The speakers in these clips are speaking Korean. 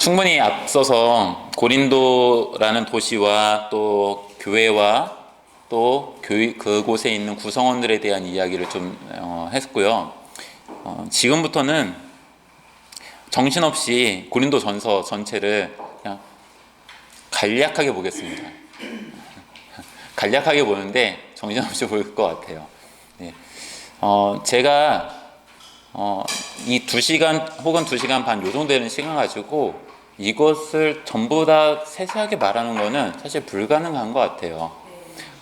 충분히 앞서서 고린도라는 도시와 또 교회와 또 그곳에 있는 구성원들에 대한 이야기를 좀 했고요. 지금부터는 정신없이 고린도 전서 전체를 그냥 간략하게 보겠습니다. 간략하게 보는데 정신없이 보일 것 같아요. 네. 제가 이 2시간 혹은 2시간 반 요 정도 되는 시간 가지고 이것을 전부 다 세세하게 말하는 거는 사실 불가능한 것 같아요.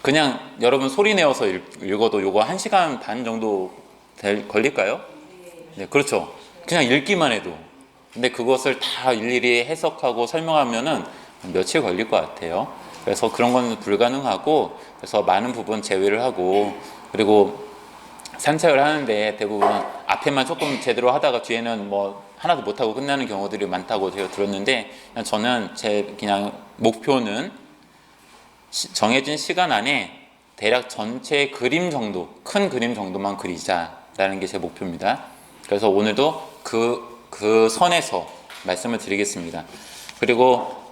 그냥 여러분 소리 내어서 읽어도 요거 1시간 반 정도 걸릴까요? 네, 그렇죠. 그냥 읽기만 해도. 근데 그것을 다 일일이 해석하고 설명하면은 며칠 걸릴 것 같아요. 그래서 그런 건 불가능하고, 그래서 많은 부분 제외를 하고, 그리고 산책을 하는데 대부분 앞에만 조금 제대로 하다가 뒤에는 뭐 하나도 못하고 끝나는 경우들이 많다고 제가 들었는데, 저는 제 그냥 목표는 정해진 시간 안에 대략 전체 그림 정도, 큰 그림 정도만 그리자라는 게 제 목표입니다. 그래서 오늘도 그 선에서 말씀을 드리겠습니다. 그리고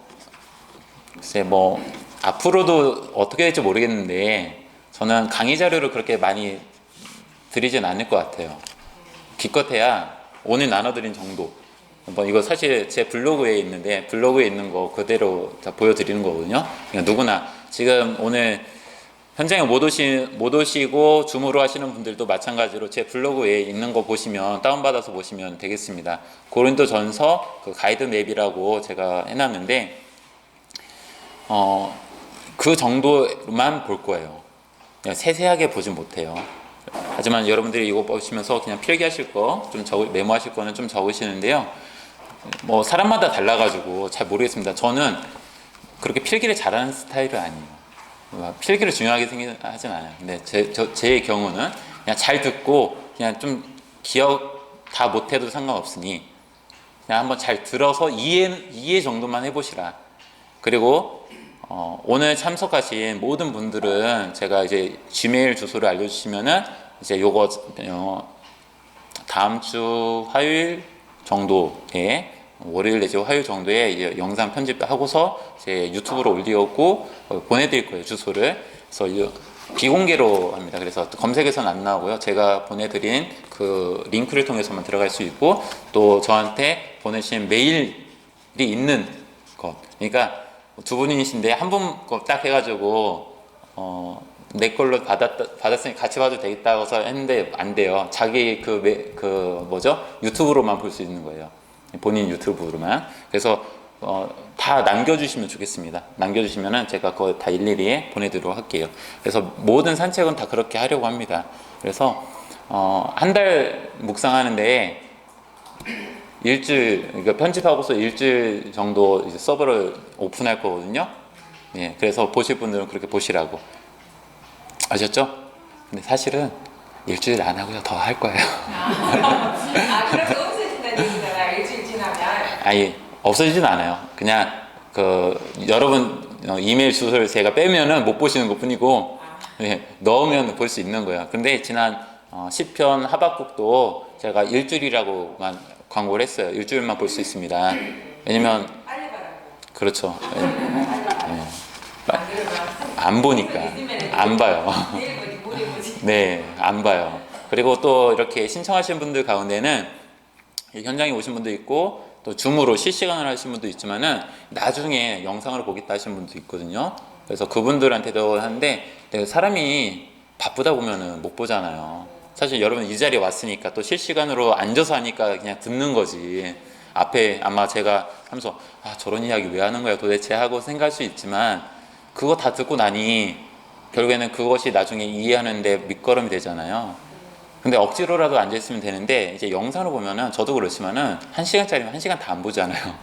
글쎄 뭐 앞으로도 어떻게 될지 모르겠는데 저는 강의 자료를 그렇게 많이 드리진 않을 것 같아요. 기껏해야 오늘 나눠드린 정도. 뭐 이거 사실 제 블로그에 있는데 블로그에 있는 거 그대로 다 보여드리는 거거든요. 그러니까 누구나 지금 오늘 현장에 못 오시고 줌으로 하시는 분들도 마찬가지로 제 블로그에 있는 거 보시면 다운받아서 보시면 되겠습니다. 고린도 전서 그 가이드 맵이라고 제가 해놨는데 그 정도만 볼 거예요. 그냥 세세하게 보진 못해요. 하지만 여러분들이 이거 보시면서 그냥 필기하실 거 좀 메모하실 거는 좀 적으시는데요. 뭐 사람마다 달라가지고 잘 모르겠습니다. 저는 그렇게 필기를 잘하는 스타일은 아니에요. 필기를 중요하게 생각하진 않아요. 근데 제 경우는 그냥 잘 듣고 그냥 좀 기억 다 못해도 상관없으니 그냥 한번 잘 들어서 이해 정도만 해보시라. 그리고 오늘 참석하신 모든 분들은 제가 이제 지메일 주소를 알려주시면은 이제 요거 다음 주 화요일 정도에 월요일 내지 화요일 정도에 이제 영상 편집하고서 제 유튜브로 올리고 보내드릴 거예요, 주소를. 그래서 비공개로 합니다. 그래서 검색에서는 안 나오고요. 제가 보내드린 그 링크를 통해서만 들어갈 수 있고, 또 저한테 보내신 메일이 있는 것. 그러니까 두 분이신데 한 분 거 딱 해가지고 내 걸로 받았으니 같이 봐도 되겠다고 해서 했는데 안 돼요. 자기 유튜브로만 볼 수 있는 거예요. 본인 유튜브로만. 그래서 다 남겨주시면 좋겠습니다. 남겨주시면은 제가 그거 다 일일이 보내드리도록 할게요. 그래서 모든 산책은 다 그렇게 하려고 합니다. 그래서 한 달 묵상하는데 일주일, 그러니까 편집하고서 일주일 정도 이제 서버를 오픈할 거거든요. 예, 그래서 보실 분들은 그렇게 보시라고. 아셨죠? 근데 사실은 일주일 안 하고요, 더 할 거예요. 그렇게 없어진다는 얘기잖아, 일주일 지나면. 아니, 없어지진 않아요. 그냥 여러분 이메일 주소를 제가 빼면은 못 보시는 것 뿐이고, 예, 넣으면 볼 수 있는 거예요. 근데 지난 시편 하박국도 제가 일주일이라고만 광고를 했어요. 일주일만 볼 수 있습니다. 왜냐면 빨리 봐라고. 그렇죠. 예. 예. 안 보니까 안 봐요. 내일 보지, 모레 보지. 네, 안 봐요. 그리고 또 이렇게 신청하신 분들 가운데는 현장에 오신 분도 있고 또 줌으로 실시간으로 하신 분도 있지만은 나중에 영상으로 보겠다 하신 분도 있거든요. 그래서 그분들한테도 하는데 사람이 바쁘다 보면은 못 보잖아요. 사실 여러분 이 자리에 왔으니까 또 실시간으로 앉아서 하니까 그냥 듣는 거지. 앞에 아마 제가 하면서 저런 이야기 왜 하는 거야 도대체 하고 생각할 수 있지만 그거 다 듣고 나니 결국에는 그것이 나중에 이해하는데 밑거름이 되잖아요. 근데 억지로라도 앉아있으면 되는데 이제 영상으로 보면은 저도 그렇지만은 1시간짜리면 1시간 다 안 보잖아요.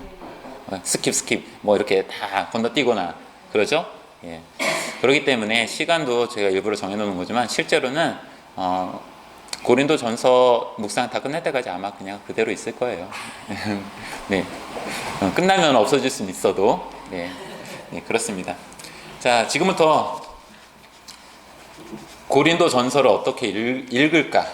스킵 뭐 이렇게 다 건너뛰거나 그러죠. 예. 그렇기 때문에 시간도 제가 일부러 정해놓는 거지만 실제로는 고린도 전서 묵상 다 끝날 때까지 아마 그냥 그대로 있을 거예요. 네. 끝나면 없어질 수는 있어도 네. 네, 그렇습니다. 자, 지금부터 고린도 전서를 어떻게 읽을까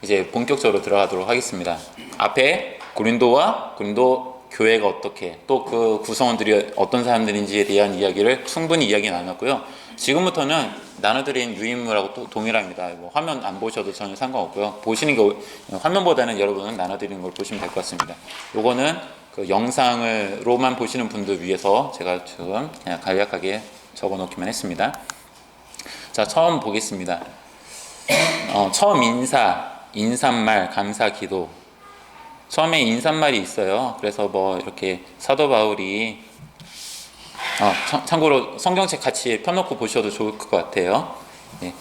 이제 본격적으로 들어가도록 하겠습니다. 앞에 고린도와 고린도 교회가 어떻게 또 그 구성원들이 어떤 사람들인지에 대한 이야기를 충분히 이야기 나눴고요. 지금부터는 나눠드린 유인물하고 또 동일합니다. 뭐 화면 안 보셔도 전혀 상관없고요. 보시는 게 화면보다는 여러분은 나눠드리는 걸 보시면 될 것 같습니다. 요거는 그 영상으로만 보시는 분들 위해서 제가 지금 그냥 간략하게 적어 놓기만 했습니다. 자, 처음 보겠습니다. 처음 인사말, 감사, 기도. 처음에 인사말이 있어요. 그래서 뭐 이렇게 사도 바울이 참고로 성경책 같이 펴놓고 보셔도 좋을 것 같아요. 네.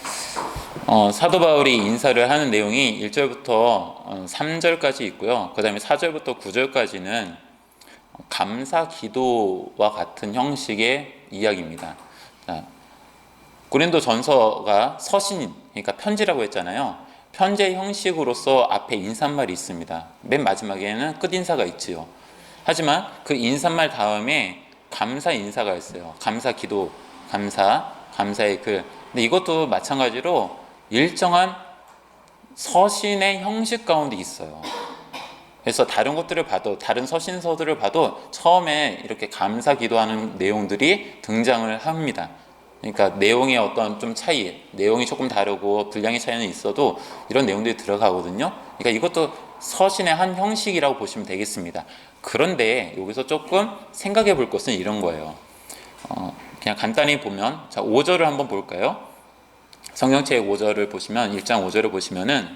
사도 바울이 인사를 하는 내용이 1절부터 3절까지 있고요. 그 다음에 4절부터 9절까지는 감사 기도와 같은 형식의 이야기입니다. 자, 고린도 전서가 서신, 그러니까 편지라고 했잖아요. 편지의 형식으로서 앞에 인사말이 있습니다. 맨 마지막에는 끝인사가 있지요. 하지만 그 인사말 다음에 감사 인사가 있어요. 감사 기도, 감사의 글. 근데 이것도 마찬가지로 일정한 서신의 형식 가운데 있어요. 그래서 다른 것들을 봐도, 다른 서신서들을 봐도 처음에 이렇게 감사 기도하는 내용들이 등장을 합니다. 그러니까 내용의 어떤 좀 차이, 내용이 조금 다르고 분량의 차이는 있어도 이런 내용들이 들어가거든요. 그러니까 이것도 서신의 한 형식이라고 보시면 되겠습니다. 그런데 여기서 조금 생각해 볼 것은 이런 거예요. 그냥 간단히 보면, 자, 5절을 한번 볼까요? 성경책 5절을 보시면, 1장 5절을 보시면은,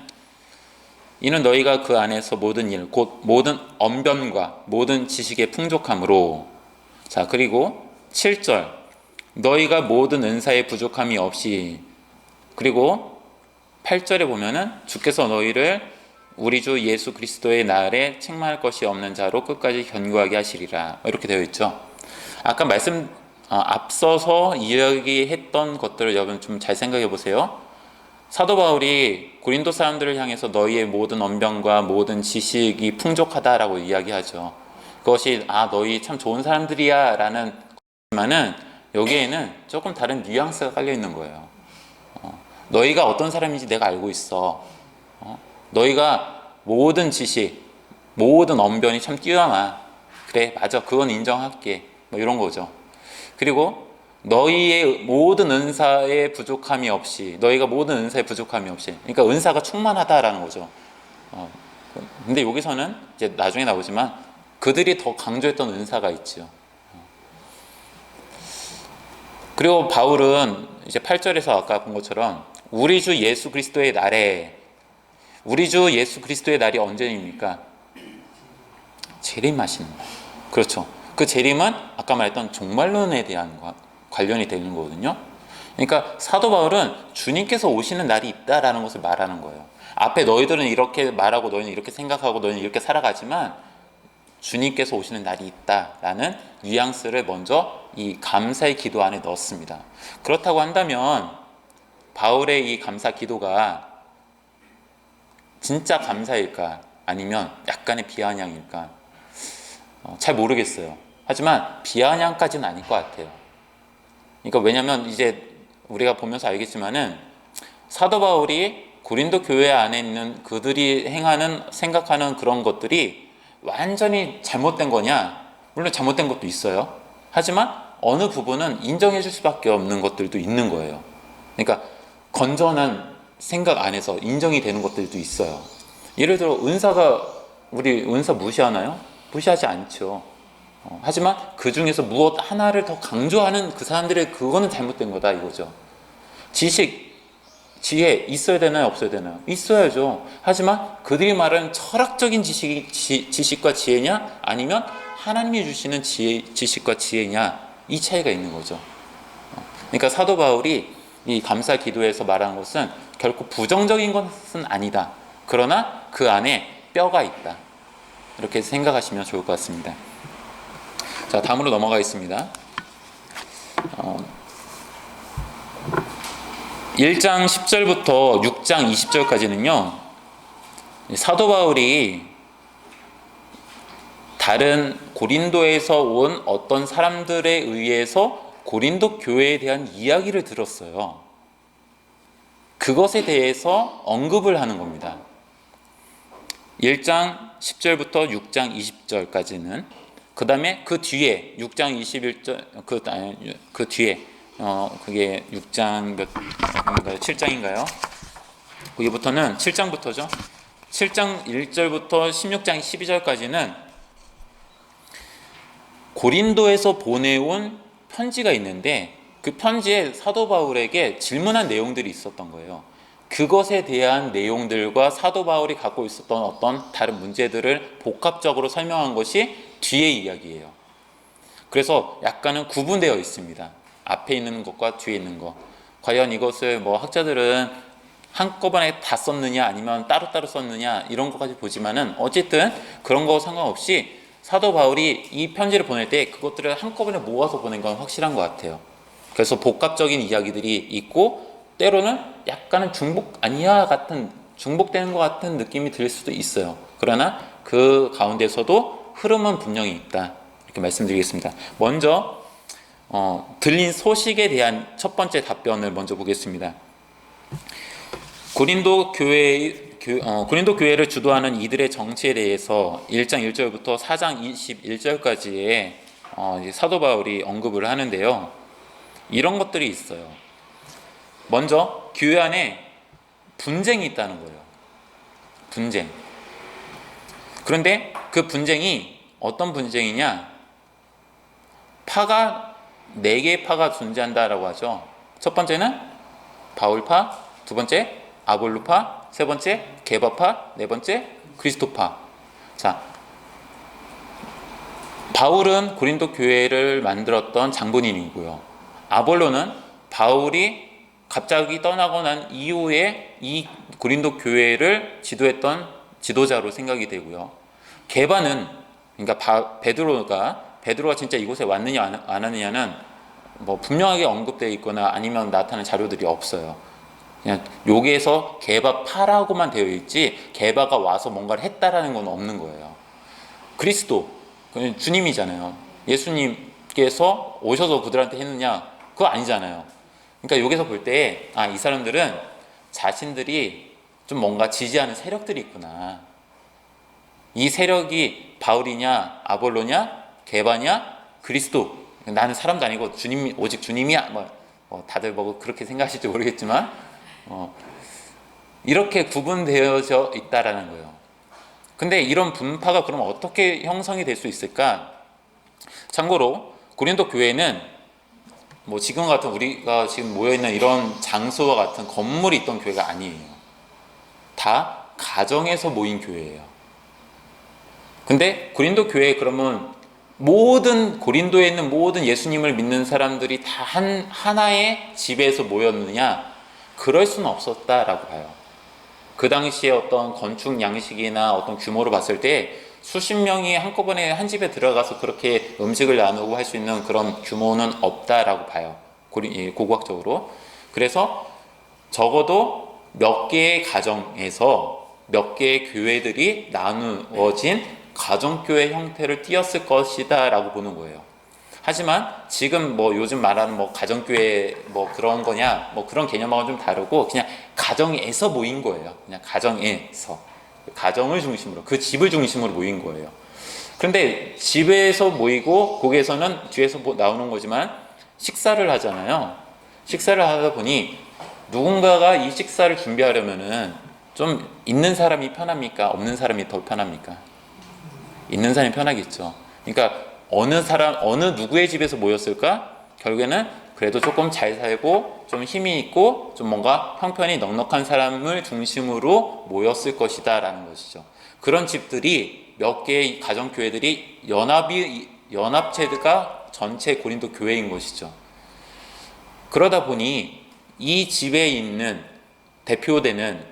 이는 너희가 그 안에서 모든 일, 곧 모든 언변과 모든 지식의 풍족함으로. 자, 그리고 7절, 너희가 모든 은사의 부족함이 없이. 그리고 8절에 보면은 주께서 너희를 우리 주 예수 그리스도의 날에 책망할 것이 없는 자로 끝까지 견고하게 하시리라. 이렇게 되어 있죠. 아까 앞서서 이야기했던 것들을 여러분 좀 잘 생각해 보세요. 사도 바울이 고린도 사람들을 향해서 너희의 모든 언변과 모든 지식이 풍족하다라고 이야기하죠. 그것이 너희 참 좋은 사람들이야 라는 것만은 여기에는 조금 다른 뉘앙스가 깔려 있는 거예요. 너희가 어떤 사람인지 내가 알고 있어. 너희가 모든 지식, 모든 언변이 참 뛰어나. 그래, 맞아, 그건 인정할게. 뭐 이런 거죠. 그리고 너희의 모든 은사에 부족함이 없이, 너희가 모든 은사에 부족함이 없이, 그러니까 은사가 충만하다라는 거죠. 근데 여기서는 이제 나중에 나오지만 그들이 더 강조했던 은사가 있죠. 그리고 바울은 이제 8절에서 아까 본 것처럼 우리 주 예수 그리스도의 날에, 우리 주 예수 그리스도의 날이 언제입니까? 재림하시는 날. 그렇죠. 그 재림은 아까 말했던 종말론에 대한 관련이 되는 거거든요. 그러니까 사도 바울은 주님께서 오시는 날이 있다라는 것을 말하는 거예요. 앞에 너희들은 이렇게 말하고 너희는 이렇게 생각하고 너희는 이렇게 살아가지만 주님께서 오시는 날이 있다라는 뉘앙스를 먼저 이 감사의 기도 안에 넣었습니다. 그렇다고 한다면 바울의 이 감사 기도가 진짜 감사일까 아니면 약간의 비아냥일까 잘 모르겠어요. 하지만 비아냥까지는 아닐 것 같아요. 그러니까 왜냐하면 이제 우리가 보면서 알겠지만은 사도 바울이 고린도 교회 안에 있는 그들이 행하는 생각하는 그런 것들이 완전히 잘못된 거냐? 물론 잘못된 것도 있어요. 하지만 어느 부분은 인정해 줄 수밖에 없는 것들도 있는 거예요. 그러니까 건전한 생각 안에서 인정이 되는 것들도 있어요. 예를 들어 우리 은사 무시하나요? 무시하지 않죠. 하지만 그 중에서 무엇 하나를 더 강조하는 그 사람들의 그거는 잘못된 거다 이거죠. 지식, 지혜 있어야 되나요? 없어야 되나요? 있어야죠. 하지만 그들이 말하는 철학적인 지식과 지혜냐? 아니면 하나님이 주시는 지식과 지혜냐? 이 차이가 있는 거죠. 그러니까 사도 바울이 이 감사 기도에서 말하는 것은 결코 부정적인 것은 아니다. 그러나 그 안에 뼈가 있다. 이렇게 생각하시면 좋을 것 같습니다. 자, 다음으로 넘어가겠습니다. 1장 10절부터 6장 20절까지는요. 사도 바울이 다른 고린도에서 온 어떤 사람들에 의해서 고린도 교회에 대한 이야기를 들었어요. 그것에 대해서 언급을 하는 겁니다. 1장 10절부터 6장 20절까지는 그 다음에 그 뒤에 6장 21절 그 뒤에 그게 6장 몇인가요? 7장인가요? 거기부터는 7장부터죠. 7장 1절부터 16장 12절까지는 고린도에서 보내온 편지가 있는데 그 편지에 사도 바울에게 질문한 내용들이 있었던 거예요. 그것에 대한 내용들과 사도 바울이 갖고 있었던 어떤 다른 문제들을 복합적으로 설명한 것이 뒤의 이야기예요. 그래서 약간은 구분되어 있습니다. 앞에 있는 것과 뒤에 있는 것. 과연 이것을 뭐 학자들은 한꺼번에 다 썼느냐 아니면 따로따로 썼느냐 이런 것까지 보지만은 어쨌든 그런 거 상관없이 사도 바울이 이 편지를 보낼 때 그것들을 한꺼번에 모아서 보낸 건 확실한 것 같아요. 그래서 복합적인 이야기들이 있고 때로는 약간은 중복되는 것 같은 느낌이 들 수도 있어요. 그러나 그 가운데서도 흐름은 분명히 있다. 이렇게 말씀드리겠습니다. 먼저 들린 소식에 대한 첫 번째 답변을 먼저 보겠습니다. 고린도 교회를 주도하는 이들의 정치에 대해서 1장 1절부터 4장 21절까지의 사도 바울이 언급을 하는데요. 이런 것들이 있어요. 먼저 교회 안에 분쟁이 있다는 거예요. 분쟁. 그런데 그 분쟁이 어떤 분쟁이냐? 파가 4개의 파가 존재한다라고 하죠. 첫 번째는 바울파, 두 번째 아볼로파, 세 번째 게바파, 네 번째 그리스도파. 자, 바울은 고린도 교회를 만들었던 장본인이고요. 아볼로는 바울이 갑자기 떠나고 난 이후에 이 고린도 교회를 지도했던 지도자로 생각이 되고요. 게바는 그러니까 베드로가 진짜 이곳에 왔느냐 안 왔느냐는 뭐 분명하게 언급되어 있거나 아니면 나타난 자료들이 없어요. 그냥 여기에서 게바파라고만 되어 있지 게바가 와서 뭔가를 했다라는 건 없는 거예요. 그리스도 주님이잖아요. 예수님께서 오셔서 그들한테 했느냐? 그거 아니잖아요. 그러니까 여기서 볼 때 이 사람들은 자신들이 좀 뭔가 지지하는 세력들이 있구나. 이 세력이 바울이냐 아볼로냐 게바냐 그리스도. 나는 사람도 아니고 주님, 오직 주님이야. 다들 뭐 그렇게 생각하실지 모르겠지만 이렇게 구분되어져 있다라는 거예요. 근데 이런 분파가 그럼 어떻게 형성이 될 수 있을까? 참고로 고린도 교회는 뭐 지금 같은 우리가 지금 모여있는 이런 장소와 같은 건물이 있던 교회가 아니에요. 다 가정에서 모인 교회예요. 근데 고린도 교회에 그러면 고린도에 있는 모든 예수님을 믿는 사람들이 다 하나의 집에서 모였느냐? 그럴 수는 없었다라고 봐요. 그 당시에 어떤 건축 양식이나 어떤 규모로 봤을 때 수십 명이 한꺼번에 한 집에 들어가서 그렇게 음식을 나누고 할 수 있는 그런 규모는 없다라고 봐요. 고고학적으로. 그래서 적어도 몇 개의 가정에서 몇 개의 교회들이 나누어진 가정교회 형태를 띠었을 것이다 라고 보는 거예요. 하지만 지금 뭐 요즘 말하는 뭐 가정교회 뭐 그런 거냐 뭐 그런 개념하고는 좀 다르고 그냥 가정에서 모인 거예요. 그냥 가정에서. 가정을 중심으로 그 집을 중심으로 모인 거예요. 그런데 집에서 모이고 거기에서는 뒤에서 나오는 거지만 식사를 하잖아요. 식사를 하다 보니 누군가가 이 식사를 준비하려면은 좀 있는 사람이 편합니까? 없는 사람이 더 편합니까? 있는 사람이 편하겠죠. 그러니까 어느 누구의 집에서 모였을까? 결국에는 그래도 조금 잘 살고 좀 힘이 있고 좀 뭔가 형편이 넉넉한 사람을 중심으로 모였을 것이다 라는 것이죠. 그런 집들이 몇 개의 가정교회들이 연합체가 전체 고린도 교회인 것이죠. 그러다 보니 이 집에 있는 대표되는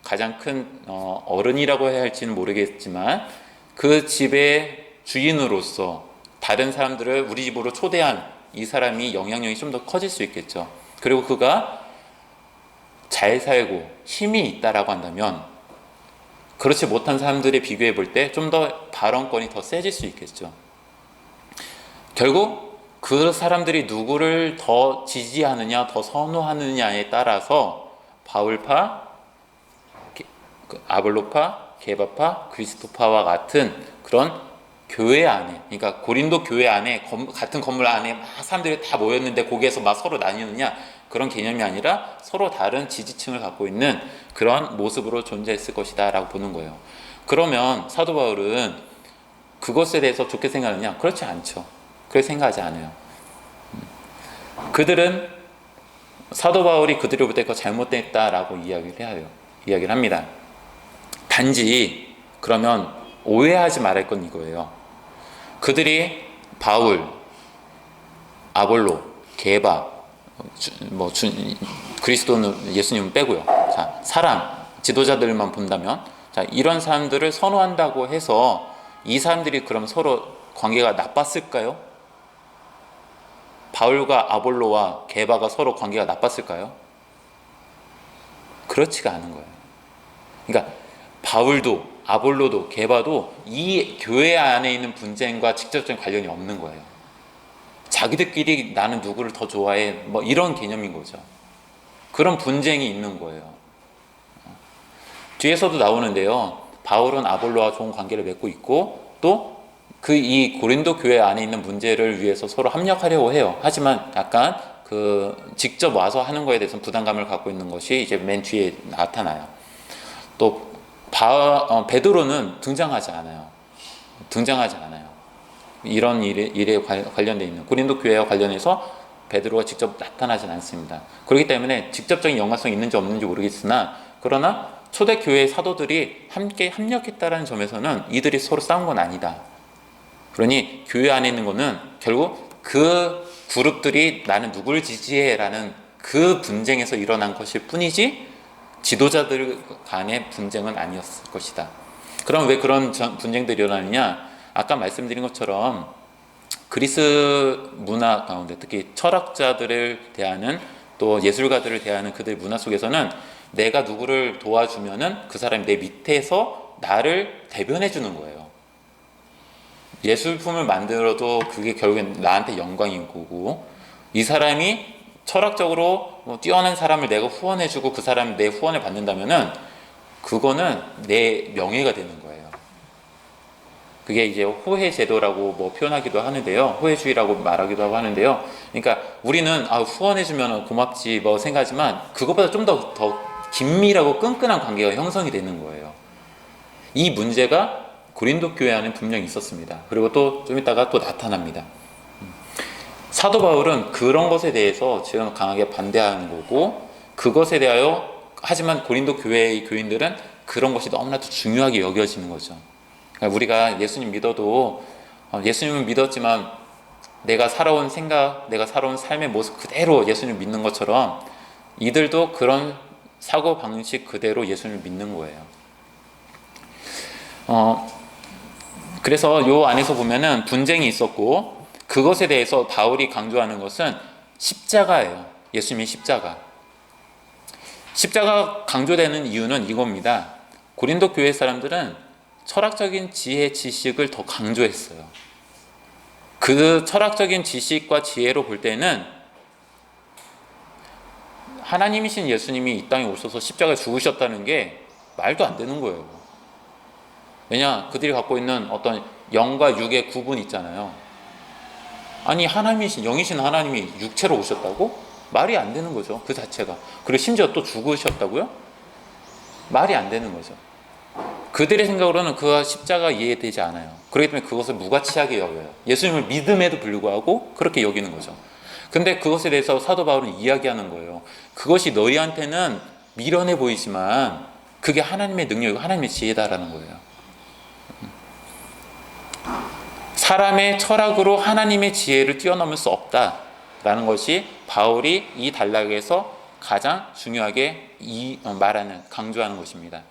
가장 큰 어른이라고 해야 할지는 모르겠지만 그 집의 주인으로서 다른 사람들을 우리 집으로 초대한 이 사람이 영향력이 좀 더 커질 수 있겠죠. 그리고 그가 잘 살고 힘이 있다라고 한다면 그렇지 못한 사람들에 비교해 볼 때 좀 더 발언권이 더 세질 수 있겠죠. 결국 그 사람들이 누구를 더 지지하느냐 더 선호하느냐에 따라서 바울파, 아볼로파, 게바파, 그리스도파와 같은 그런 교회 안에, 그러니까 고린도 교회 안에 같은 건물 안에 막 사람들이 다 모였는데 거기에서 막 서로 나뉘느냐, 그런 개념이 아니라 서로 다른 지지층을 갖고 있는 그런 모습으로 존재했을 것이다 라고 보는 거예요. 그러면 사도 바울은 그것에 대해서 좋게 생각하느냐? 그렇지 않죠. 그렇게 생각하지 않아요. 그들은, 사도 바울이 그들이 볼 때 그거 잘못됐다라고 이야기를 합니다. 단지 그러면 오해하지 말할 건 이거예요. 그들이 바울, 아볼로, 게바, 그리스도는 예수님은 빼고요. 자, 사람, 지도자들만 본다면, 자, 이런 사람들을 선호한다고 해서 이 사람들이 그럼 서로 관계가 나빴을까요? 바울과 아볼로와 게바가 서로 관계가 나빴을까요? 그렇지가 않은 거예요. 그러니까 바울도 아볼로도 게바도 이 교회 안에 있는 분쟁과 직접적인 관련이 없는 거예요. 자기들끼리 나는 누구를 더 좋아해, 뭐 이런 개념인 거죠. 그런 분쟁이 있는 거예요. 뒤에서도 나오는데요. 바울은 아볼로와 좋은 관계를 맺고 있고 또 그 이 고린도 교회 안에 있는 문제를 위해서 서로 합력하려고 해요. 하지만 약간 그 직접 와서 하는 거에 대해서 부담감을 갖고 있는 것이 이제 맨 뒤에 나타나요. 또 베드로는 등장하지 않아요. 이런 일에 관련되어 있는 고린도 교회와 관련해서 베드로가 직접 나타나진 않습니다. 그렇기 때문에 직접적인 연관성이 있는지 없는지 모르겠으나, 그러나 초대교회 사도들이 함께 합력했다는 점에서는 이들이 서로 싸운 건 아니다. 그러니 교회 안에 있는 거는 결국 그 그룹들이 나는 누구를 지지해라는 그 분쟁에서 일어난 것일 뿐이지 지도자들 간의 분쟁은 아니었을 것이다. 그럼 왜 그런 분쟁들이 일어나느냐? 아까 말씀드린 것처럼 그리스 문화 가운데 특히 철학자들을 대하는, 또 예술가들을 대하는 그들 문화 속에서는 내가 누구를 도와주면은 그 사람이 내 밑에서 나를 대변해 주는 거예요. 예술품을 만들어도 그게 결국엔 나한테 영광인 거고, 이 사람이 철학적으로 뛰어난 사람을 내가 후원해주고 그 사람이 내 후원을 받는다면은 그거는 내 명예가 되는 거예요. 그게 이제 호혜 제도라고 뭐 표현하기도 하는데요. 호혜주의라고 말하기도 하고 하는데요. 그러니까 우리는 후원해주면 고맙지 뭐 생각하지만 그것보다 좀 더 긴밀하고 끈끈한 관계가 형성이 되는 거예요. 이 문제가 고린도 교회 안에 분명히 있었습니다. 그리고 또 좀 이따가 또 나타납니다. 사도 바울은 그런 것에 대해서 지금 강하게 반대하는 거고, 그것에 대하여 하지만 고린도 교회의 교인들은 그런 것이 너무나도 중요하게 여겨지는 거죠. 그러니까 우리가 예수님 믿어도 예수님은 믿었지만 내가 살아온 생각, 내가 살아온 삶의 모습 그대로 예수님을 믿는 것처럼 이들도 그런 사고 방식 그대로 예수님을 믿는 거예요. 그래서 요 안에서 보면은 분쟁이 있었고, 그것에 대해서 바울이 강조하는 것은 십자가예요. 예수님의 십자가. 십자가 강조되는 이유는 이겁니다. 고린도 교회 사람들은 철학적인 지혜, 지식을 더 강조했어요. 그 철학적인 지식과 지혜로 볼 때는 하나님이신 예수님이 이 땅에 오셔서 십자가에 죽으셨다는 게 말도 안 되는 거예요. 왜냐, 그들이 갖고 있는 어떤 영과 육의 구분 있잖아요. 아니, 하나님이신, 영이신 하나님이 육체로 오셨다고? 말이 안 되는 거죠, 그 자체가. 그리고 심지어 또 죽으셨다고요? 말이 안 되는 거죠. 그들의 생각으로는 그 십자가 이해되지 않아요. 그렇기 때문에 그것을 무가치하게 여겨요. 예수님을 믿음에도 불구하고 그렇게 여기는 거죠. 근데 그것에 대해서 사도 바울은 이야기하는 거예요. 그것이 너희한테는 미련해 보이지만 그게 하나님의 능력이고 하나님의 지혜다라는 거예요. 사람의 철학으로 하나님의 지혜를 뛰어넘을 수 없다라는 것이 바울이 이 단락에서 가장 중요하게 말하는, 강조하는 것입니다.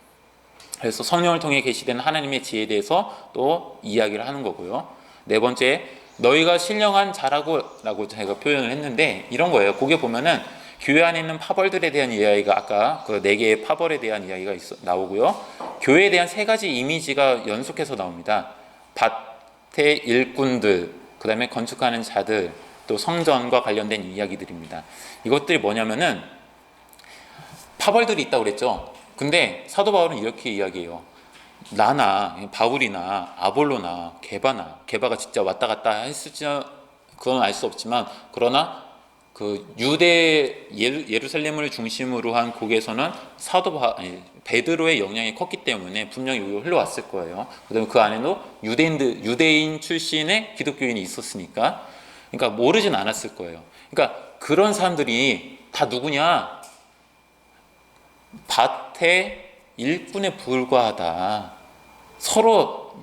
그래서 성령을 통해 계시된 하나님의 지혜에 대해서 또 이야기를 하는 거고요. 네 번째, 너희가 신령한 자라고라고 제가 표현을 했는데 이런 거예요. 거기에 보면은 교회 안에 있는 파벌들에 대한 이야기가, 아까 그 4개의 파벌에 대한 이야기가 나오고요. 교회에 대한 3가지 이미지가 연속해서 나옵니다. 밭의 일꾼들, 그 다음에 건축하는 자들, 또 성전과 관련된 이야기들입니다. 이것들이 뭐냐면은 파벌들이 있다고 그랬죠. 근데 사도 바울은 이렇게 이야기해요. 나나 바울이나 아볼로나 게바가 진짜 왔다 갔다 했을지 그건 알 수 없지만, 그러나 그 유대 예루살렘을 중심으로 한 곡에서는 베드로의 영향이 컸기 때문에 분명히 흘러왔을 거예요. 그다음에 그 안에도 유대인 출신의 기독교인이 있었으니까, 그러니까 모르진 않았을 거예요. 그러니까 그런 사람들이 다 누구냐? 밭의 일꾼에 불과하다. 서로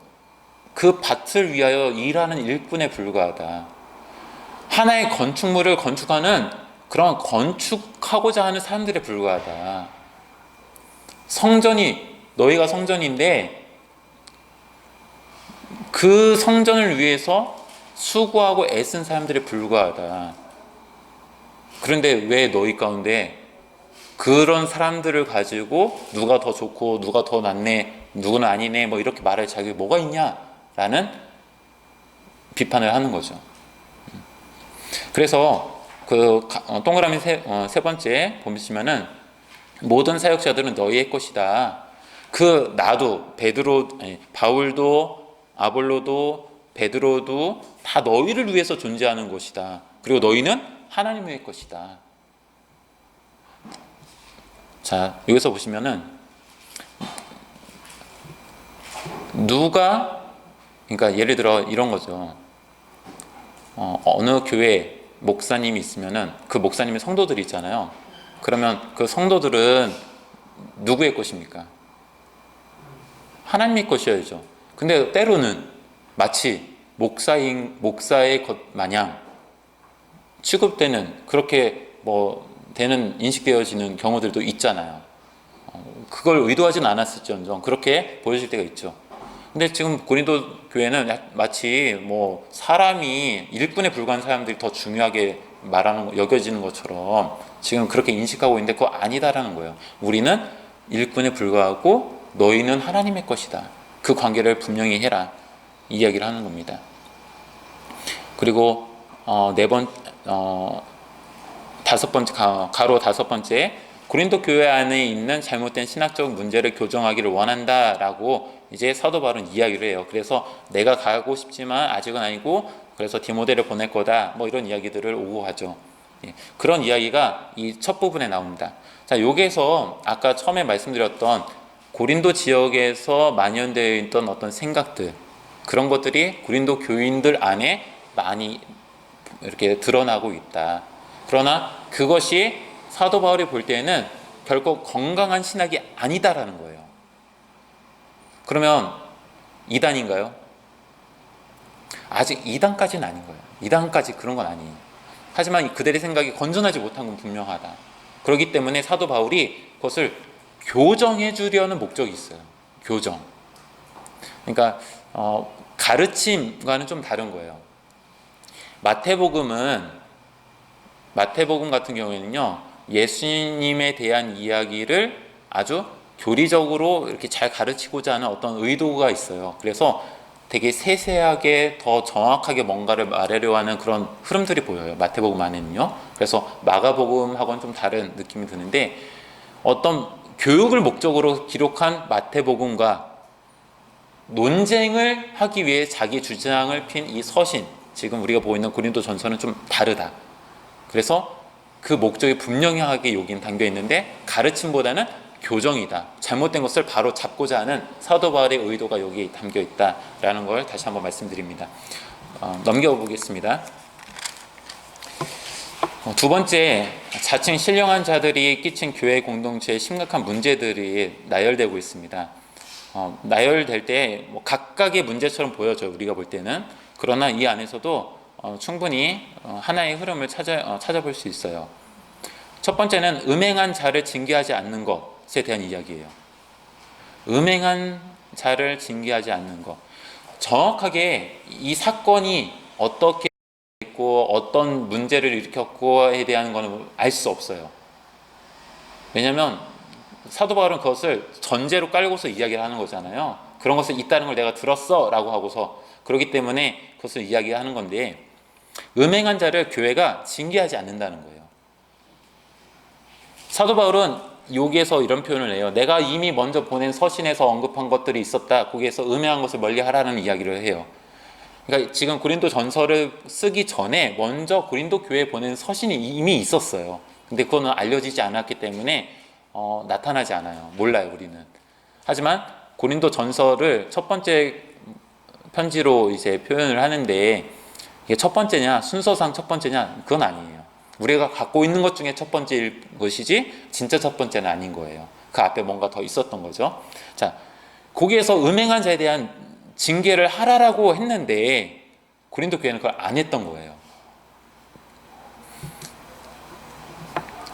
그 밭을 위하여 일하는 일꾼에 불과하다. 하나의 건축물을 건축하는 그런 건축하고자 하는 사람들에 불과하다. 너희가 성전인데 그 성전을 위해서 수고하고 애쓴 사람들에 불과하다. 그런데 왜 너희 가운데 그런 사람들을 가지고 누가 더 좋고 누가 더 낫네, 누구는 아니네, 뭐 이렇게 말할 자격이 뭐가 있냐라는 비판을 하는 거죠. 그래서 그 동그라미 세 번째 보시면은, 모든 사역자들은 너희의 것이다. 나도 바울도 아볼로도 베드로도 다 너희를 위해서 존재하는 것이다. 그리고 너희는 하나님의 것이다. 자, 여기서 보시면은 그러니까 예를 들어 이런 거죠. 어느 교회 목사님이 있으면은 그 목사님의 성도들이 있잖아요. 그러면 그 성도들은 누구의 것입니까? 하나님의 것이어야죠. 근데 때로는 마치 목사의 것 마냥 취급되는, 그렇게 인식되어지는 경우들도 있잖아요. 그걸 의도하진 않았을지언정 그렇게 보여질 때가 있죠. 근데 지금 고린도 교회는 마치 사람이 일꾼에 불과한 사람들이 더 중요하게 여겨지는 것처럼 지금 그렇게 인식하고 있는데 그거 아니다라는 거예요. 우리는 일꾼에 불과하고 너희는 하나님의 것이다. 그 관계를 분명히 해라. 이 이야기를 하는 겁니다. 그리고 가로 다섯 번째, 고린도 교회 안에 있는 잘못된 신학적 문제를 교정하기를 원한다라고 이제 사도 바울은 이야기를 해요. 그래서 내가 가고 싶지만 아직은 아니고 그래서 디모데를 보낼 거다, 이런 이야기들을 오고 가죠. 그런 이야기가 이 첫 부분에 나옵니다. 자, 여기에서 아까 처음에 말씀드렸던 고린도 지역에서 만연되어 있던 어떤 생각들, 그런 것들이 고린도 교인들 안에 많이 이렇게 드러나고 있다. 그러나 그것이 사도 바울이 볼 때에는 결코 건강한 신학이 아니다라는 거예요. 그러면 이단인가요? 아직 이단까지는 아닌 거예요. 이단까지 그런 건 아니에요. 하지만 그들의 생각이 건전하지 못한 건 분명하다. 그렇기 때문에 사도 바울이 그것을 교정해 주려는 목적이 있어요. 교정. 그러니까 가르침과는 좀 다른 거예요. 마태복음 같은 경우에는요, 예수님에 대한 이야기를 아주 교리적으로 이렇게 잘 가르치고자 하는 어떤 의도가 있어요. 그래서 되게 세세하게 더 정확하게 뭔가를 말하려 하는 그런 흐름들이 보여요. 마태복음 안에는요. 그래서 마가복음하고는 좀 다른 느낌이 드는데, 어떤 교육을 목적으로 기록한 마태복음과 논쟁을 하기 위해 자기 주장을 핀 이 서신, 지금 우리가 보고 있는 고린도 전서는 좀 다르다. 그래서 그 목적이 분명하게 여긴 담겨 있는데 가르침보다는 교정이다. 잘못된 것을 바로 잡고자 하는 사도 바울의 의도가 여기 담겨 있다라는 걸 다시 한번 말씀드립니다. 넘겨보겠습니다. 두 번째, 자칭 신령한 자들이 끼친 교회 공동체의 심각한 문제들이 나열되고 있습니다. 나열될 때 각각의 문제처럼 보여져요, 우리가 볼 때는. 그러나 이 안에서도 충분히 하나의 흐름을 찾아볼 수 있어요. 첫 번째는 음행한 자를 징계하지 않는 것에 대한 이야기예요. 음행한 자를 징계하지 않는 것. 정확하게 이 사건이 어떻게 있고 어떤 문제를 일으켰고에 대한 것은 알 수 없어요. 왜냐하면 사도 바울은 그것을 전제로 깔고서 이야기를 하는 거잖아요. 그런 것을 있다는 걸 내가 들었어 라고 하고서, 그렇기 때문에 그것을 이야기하는 건데, 음행한 자를 교회가 징계하지 않는다는 거예요. 사도 바울은 여기에서 이런 표현을 해요. 내가 이미 먼저 보낸 서신에서 언급한 것들이 있었다. 거기에서 음행한 것을 멀리하라는 이야기를 해요. 그러니까 지금 고린도 전서를 쓰기 전에 먼저 고린도 교회에 보낸 서신이 이미 있었어요. 근데 그거는 알려지지 않았기 때문에 나타나지 않아요. 몰라요, 우리는. 하지만 고린도 전서를 첫 번째 편지로 이제 표현을 하는데 이게 첫 번째냐, 순서상 첫 번째냐, 그건 아니에요. 우리가 갖고 있는 것 중에 첫 번째일 것이지 진짜 첫 번째는 아닌 거예요. 그 앞에 뭔가 더 있었던 거죠. 자, 거기에서 음행한 자에 대한 징계를 하라라고 했는데 고린도 교회는 그걸 안 했던 거예요.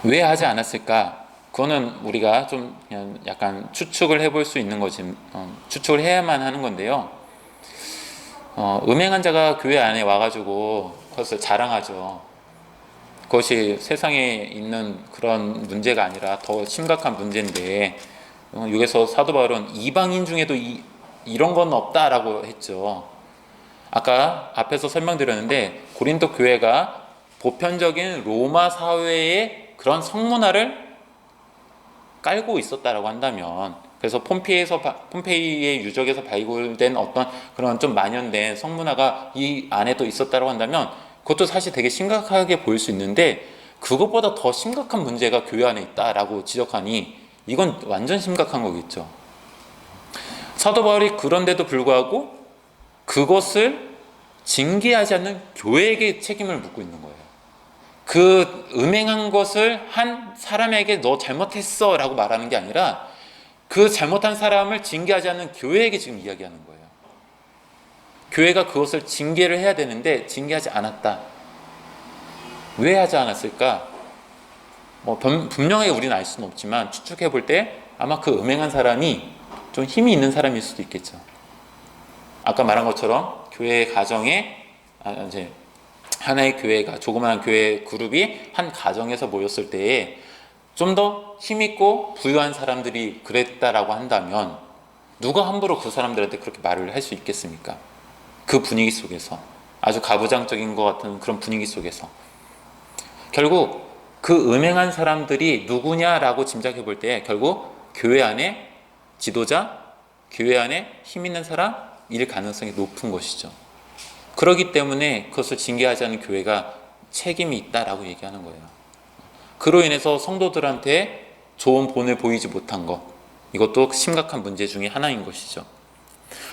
왜 하지 않았을까? 그거는 우리가 좀 그냥 약간 추측을 해볼 수 있는 거지, 추측을 해야만 하는 건데요. 음행한 자가 교회 안에 와가지고 그것을 자랑하죠. 그것이 세상에 있는 그런 문제가 아니라 더 심각한 문제인데, 여기서 사도 바울은 이방인 중에도 이런 건 없다라고 했죠. 아까 앞에서 설명드렸는데 고린도 교회가 보편적인 로마 사회의 그런 성문화를 깔고 있었다라고 한다면, 그래서 폼페이의 유적에서 발굴된 어떤 그런 좀 만연된 성문화가 이 안에도 있었다라고 한다면 그것도 사실 되게 심각하게 보일 수 있는데, 그것보다 더 심각한 문제가 교회 안에 있다라고 지적하니 이건 완전 심각한 거겠죠. 사도 바울이 그런데도 불구하고 그것을 징계하지 않는 교회에게 책임을 묻고 있는 거예요. 그 음행한 것을 한 사람에게 너 잘못했어 라고 말하는 게 아니라 그 잘못한 사람을 징계하지 않는 교회에게 지금 이야기하는 거예요. 교회가 그것을 징계를 해야 되는데 징계하지 않았다. 왜 하지 않았을까? 분명하게 우리는 알 수는 없지만 추측해 볼 때 아마 그 음행한 사람이 좀 힘이 있는 사람일 수도 있겠죠. 아까 말한 것처럼 교회 가정에 이제 하나의 교회가, 조그마한 교회 그룹이 한 가정에서 모였을 때에 좀 더 힘있고 부유한 사람들이 그랬다라고 한다면 누가 함부로 그 사람들한테 그렇게 말을 할 수 있겠습니까? 그 분위기 속에서, 아주 가부장적인 것 같은 그런 분위기 속에서 결국 그 음행한 사람들이 누구냐라고 짐작해 볼 때 결국 교회 안에 지도자, 교회 안에 힘 있는 사람일 가능성이 높은 것이죠. 그렇기 때문에 그것을 징계하지 않는 교회가 책임이 있다라고 얘기하는 거예요. 그로 인해서 성도들한테 좋은 본을 보이지 못한 것, 이것도 심각한 문제 중에 하나인 것이죠.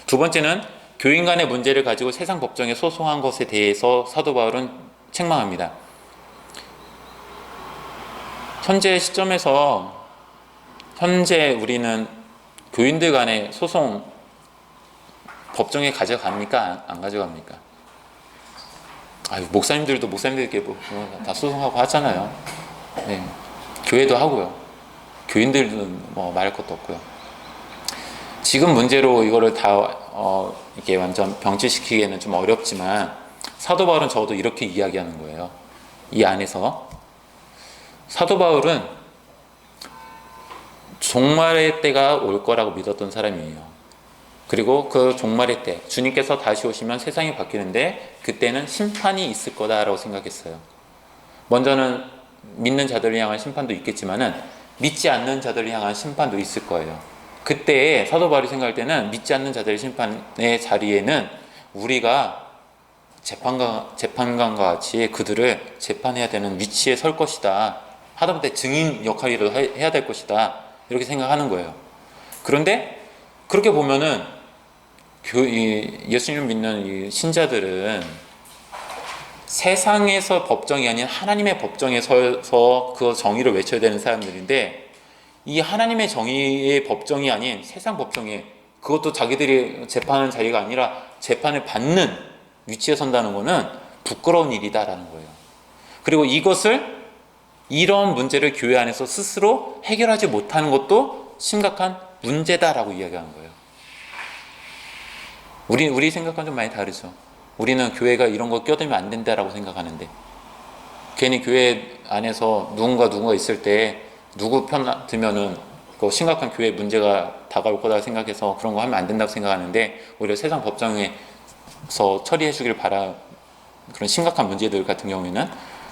두 번째는 교인 간의 문제를 가지고 세상 법정에 소송한 것에 대해서 사도 바울은 책망합니다. 현재 시점에서 현재 우리는 교인들 간의 소송 법정에 가져갑니까? 안 가져갑니까? 목사님들도 목사님들께 다 소송하고 하잖아요. 네. 교회도 하고요. 교인들은 말할 것도 없고요. 지금 문제로 이거를 다 이렇게 완전 병치시키기에는 좀 어렵지만 사도 바울은 적어도 이렇게 이야기하는 거예요. 이 안에서 사도 바울은 종말의 때가 올 거라고 믿었던 사람이에요. 그리고 그 종말의 때, 주님께서 다시 오시면 세상이 바뀌는데 그때는 심판이 있을 거다라고 생각했어요. 먼저는 믿는 자들을 향한 심판도 있겠지만은 믿지 않는 자들을 향한 심판도 있을 거예요. 그때 사도 바울이 생각할 때는 믿지 않는 자들의 심판의 자리에는 우리가 재판관과 같이 그들을 재판해야 되는 위치에 설 것이다. 하다못해 증인 역할이라도 해야 될 것이다. 이렇게 생각하는 거예요. 그런데 그렇게 보면은 예수님을 믿는 이 신자들은 세상에서 법정이 아닌 하나님의 법정에 서서 그 정의를 외쳐야 되는 사람들인데, 이 하나님의 정의의 법정이 아닌 세상 법정에, 그것도 자기들이 재판하는 자리가 아니라 재판을 받는 위치에 선다는 것은 부끄러운 일이다라는 거예요. 그리고 이런 문제를 교회 안에서 스스로 해결하지 못하는 것도 심각한 문제다라고 이야기하는 거예요. 우리 생각과는 좀 많이 다르죠. 우리는 교회가 이런 거 껴들면 안 된다라고 생각하는데, 괜히 교회 안에서 누군가 있을 때 누구 편 들면은 그 심각한 교회 문제가 다가올 거다 생각해서 그런 거 하면 안 된다고 생각하는데, 오히려 세상 법정에서 처리해 주길 바라 그런 심각한 문제들 같은 경우에는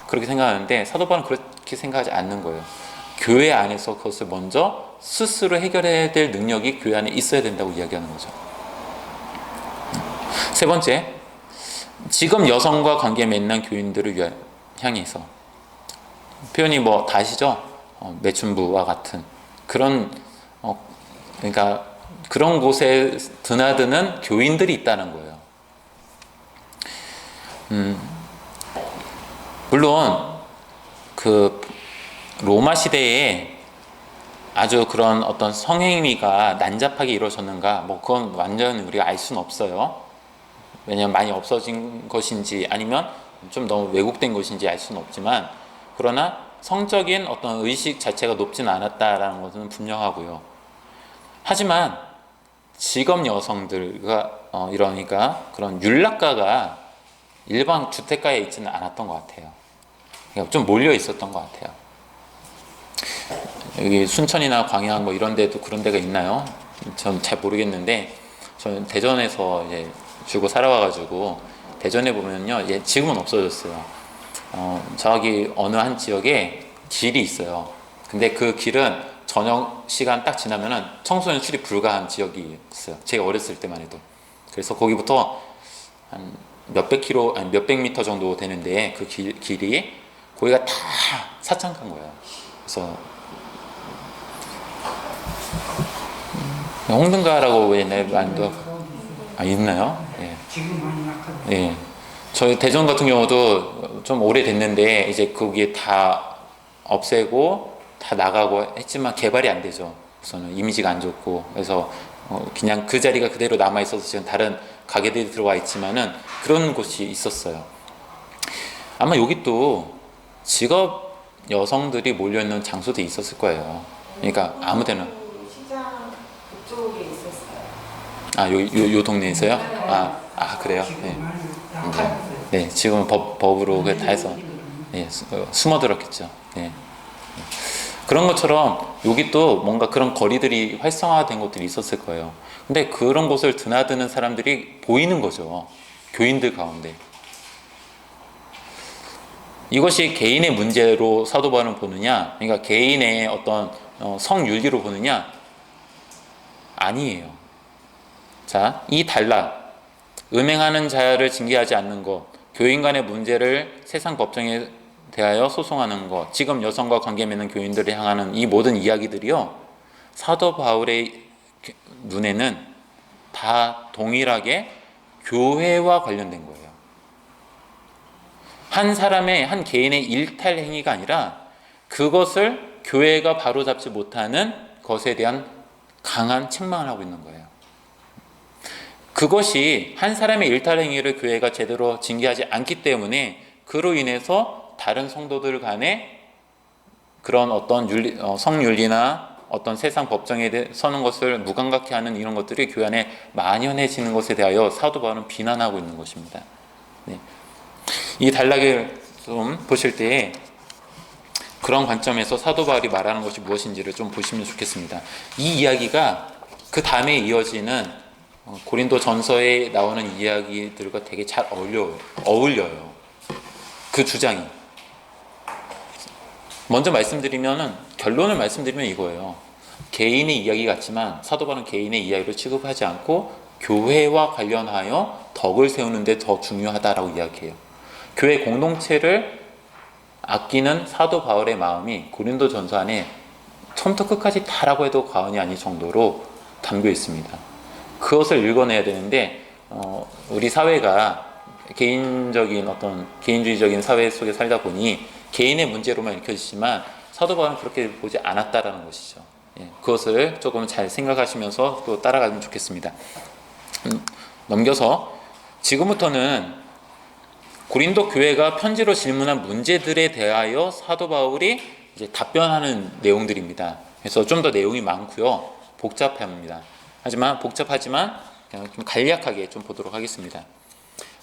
그렇게 생각하는데, 사도 바울은 그렇게 생각하지 않는 거예요. 교회 안에서 그것을 먼저 스스로 해결해야 될 능력이 교회 안에 있어야 된다고 이야기하는 거죠. 세 번째, 지금 여성과 관계 맺는 교인들을 향해서 표현이 뭐 다 아시죠? 매춘부와 같은 그런 그러니까 그런 곳에 드나드는 교인들이 있다는 거예요. 물론 그 로마 시대에 아주 그런 어떤 성행위가 난잡하게 이루어졌는가, 뭐 그건 완전히 우리가 알 수는 없어요. 왜냐하면 많이 없어진 것인지 아니면 좀 너무 왜곡된 것인지 알 수는 없지만, 그러나 성적인 어떤 의식 자체가 높지는 않았다라는 것은 분명하고요. 하지만 직업 여성들과 이러니까 그런 윤락가가 일반 주택가에 있지는 않았던 것 같아요. 그러니까 좀 몰려 있었던 것 같아요. 여기 순천이나 광양 뭐 이런 데도 그런 데가 있나요? 전 잘 모르겠는데, 저는 대전에서 이제 주고 살아와가지고 대전에 보면요, 지금은 없어졌어요. 저기 어느 한 지역에 길이 있어요. 근데 그 길은 저녁 시간 딱 지나면은 청소년 출입 불가한 지역이 있어요. 제가 어렸을 때만 해도. 그래서 거기부터 한 몇백 킬로, 아니 몇백 미터 정도 되는데 그 길이 거기가 다 사창가인 거예요. 그래서 홍등가라고 옛날에 만도 있나요? 예. 지금 많이 약하죠. 예. 저희 대전 같은 경우도 좀 오래됐는데 이제 거기 다 없애고 다 나가고 했지만 개발이 안 되죠. 우선은 이미지가 안 좋고, 그래서 그냥 그 자리가 그대로 남아 있어서 지금 다른 가게들이 들어와 있지만은 그런 곳이 있었어요. 아마 여기 또 직업 여성들이 몰려 있는 장소도 있었을 거예요. 그러니까 아무데나. 시장 그쪽에 있었어요. 요 동네에서요? 그래요? 지금 네. 많이 약하죠. 네, 지금은 법으로 다 해서 숨어들었겠죠. 네. 그런 것처럼 여기 또 뭔가 그런 거리들이 활성화된 곳들이 있었을 거예요. 근데 그런 곳을 드나드는 사람들이 보이는 거죠. 교인들 가운데. 이것이 개인의 문제로 사도 바울은 보느냐, 그러니까 개인의 어떤 성윤리로 보느냐? 아니에요. 자, 이 단락, 음행하는 자를 징계하지 않는 것, 교인 간의 문제를 세상 법정에 대하여 소송하는 것, 지금 여성과 관계 맺는 교인들을 향하는 이 모든 이야기들이요, 사도 바울의 눈에는 다 동일하게 교회와 관련된 거예요. 한 사람의, 한 개인의 일탈 행위가 아니라 그것을 교회가 바로잡지 못하는 것에 대한 강한 책망을 하고 있는 거예요. 그것이 한 사람의 일탈 행위를 교회가 제대로 징계하지 않기 때문에 그로 인해서 다른 성도들 간에 그런 어떤 성윤리나 어떤 세상 법정에 서는 것을 무감각해 하는 이런 것들이 교회 안에 만연해지는 것에 대하여 사도 바울은 비난하고 있는 것입니다. 네. 이 단락을 좀 보실 때 그런 관점에서 사도 바울이 말하는 것이 무엇인지를 좀 보시면 좋겠습니다. 이 이야기가 그 다음에 이어지는 고린도 전서에 나오는 이야기들과 되게 잘 어울려요. 그 주장이. 먼저 결론을 말씀드리면 이거예요. 개인의 이야기 같지만 사도 바울은 개인의 이야기로 취급하지 않고 교회와 관련하여 덕을 세우는 데 더 중요하다라고 이야기해요. 교회 공동체를 아끼는 사도 바울의 마음이 고린도 전서 안에 처음부터 끝까지 다라고 해도 과언이 아닐 정도로 담겨 있습니다. 그것을 읽어내야 되는데 우리 사회가 개인주의적인 사회 속에 살다 보니 개인의 문제로만 읽혀지지만 사도 바울은 그렇게 보지 않았다라는 것이죠. 그것을 조금 잘 생각하시면서 또 따라가면 좋겠습니다. 넘겨서 지금부터는 고린도 교회가 편지로 질문한 문제들에 대하여 사도 바울이 이제 답변하는 내용들입니다. 그래서 좀 더 내용이 많고요, 복잡합니다. 복잡하지만 그냥 좀 간략하게 좀 보도록 하겠습니다.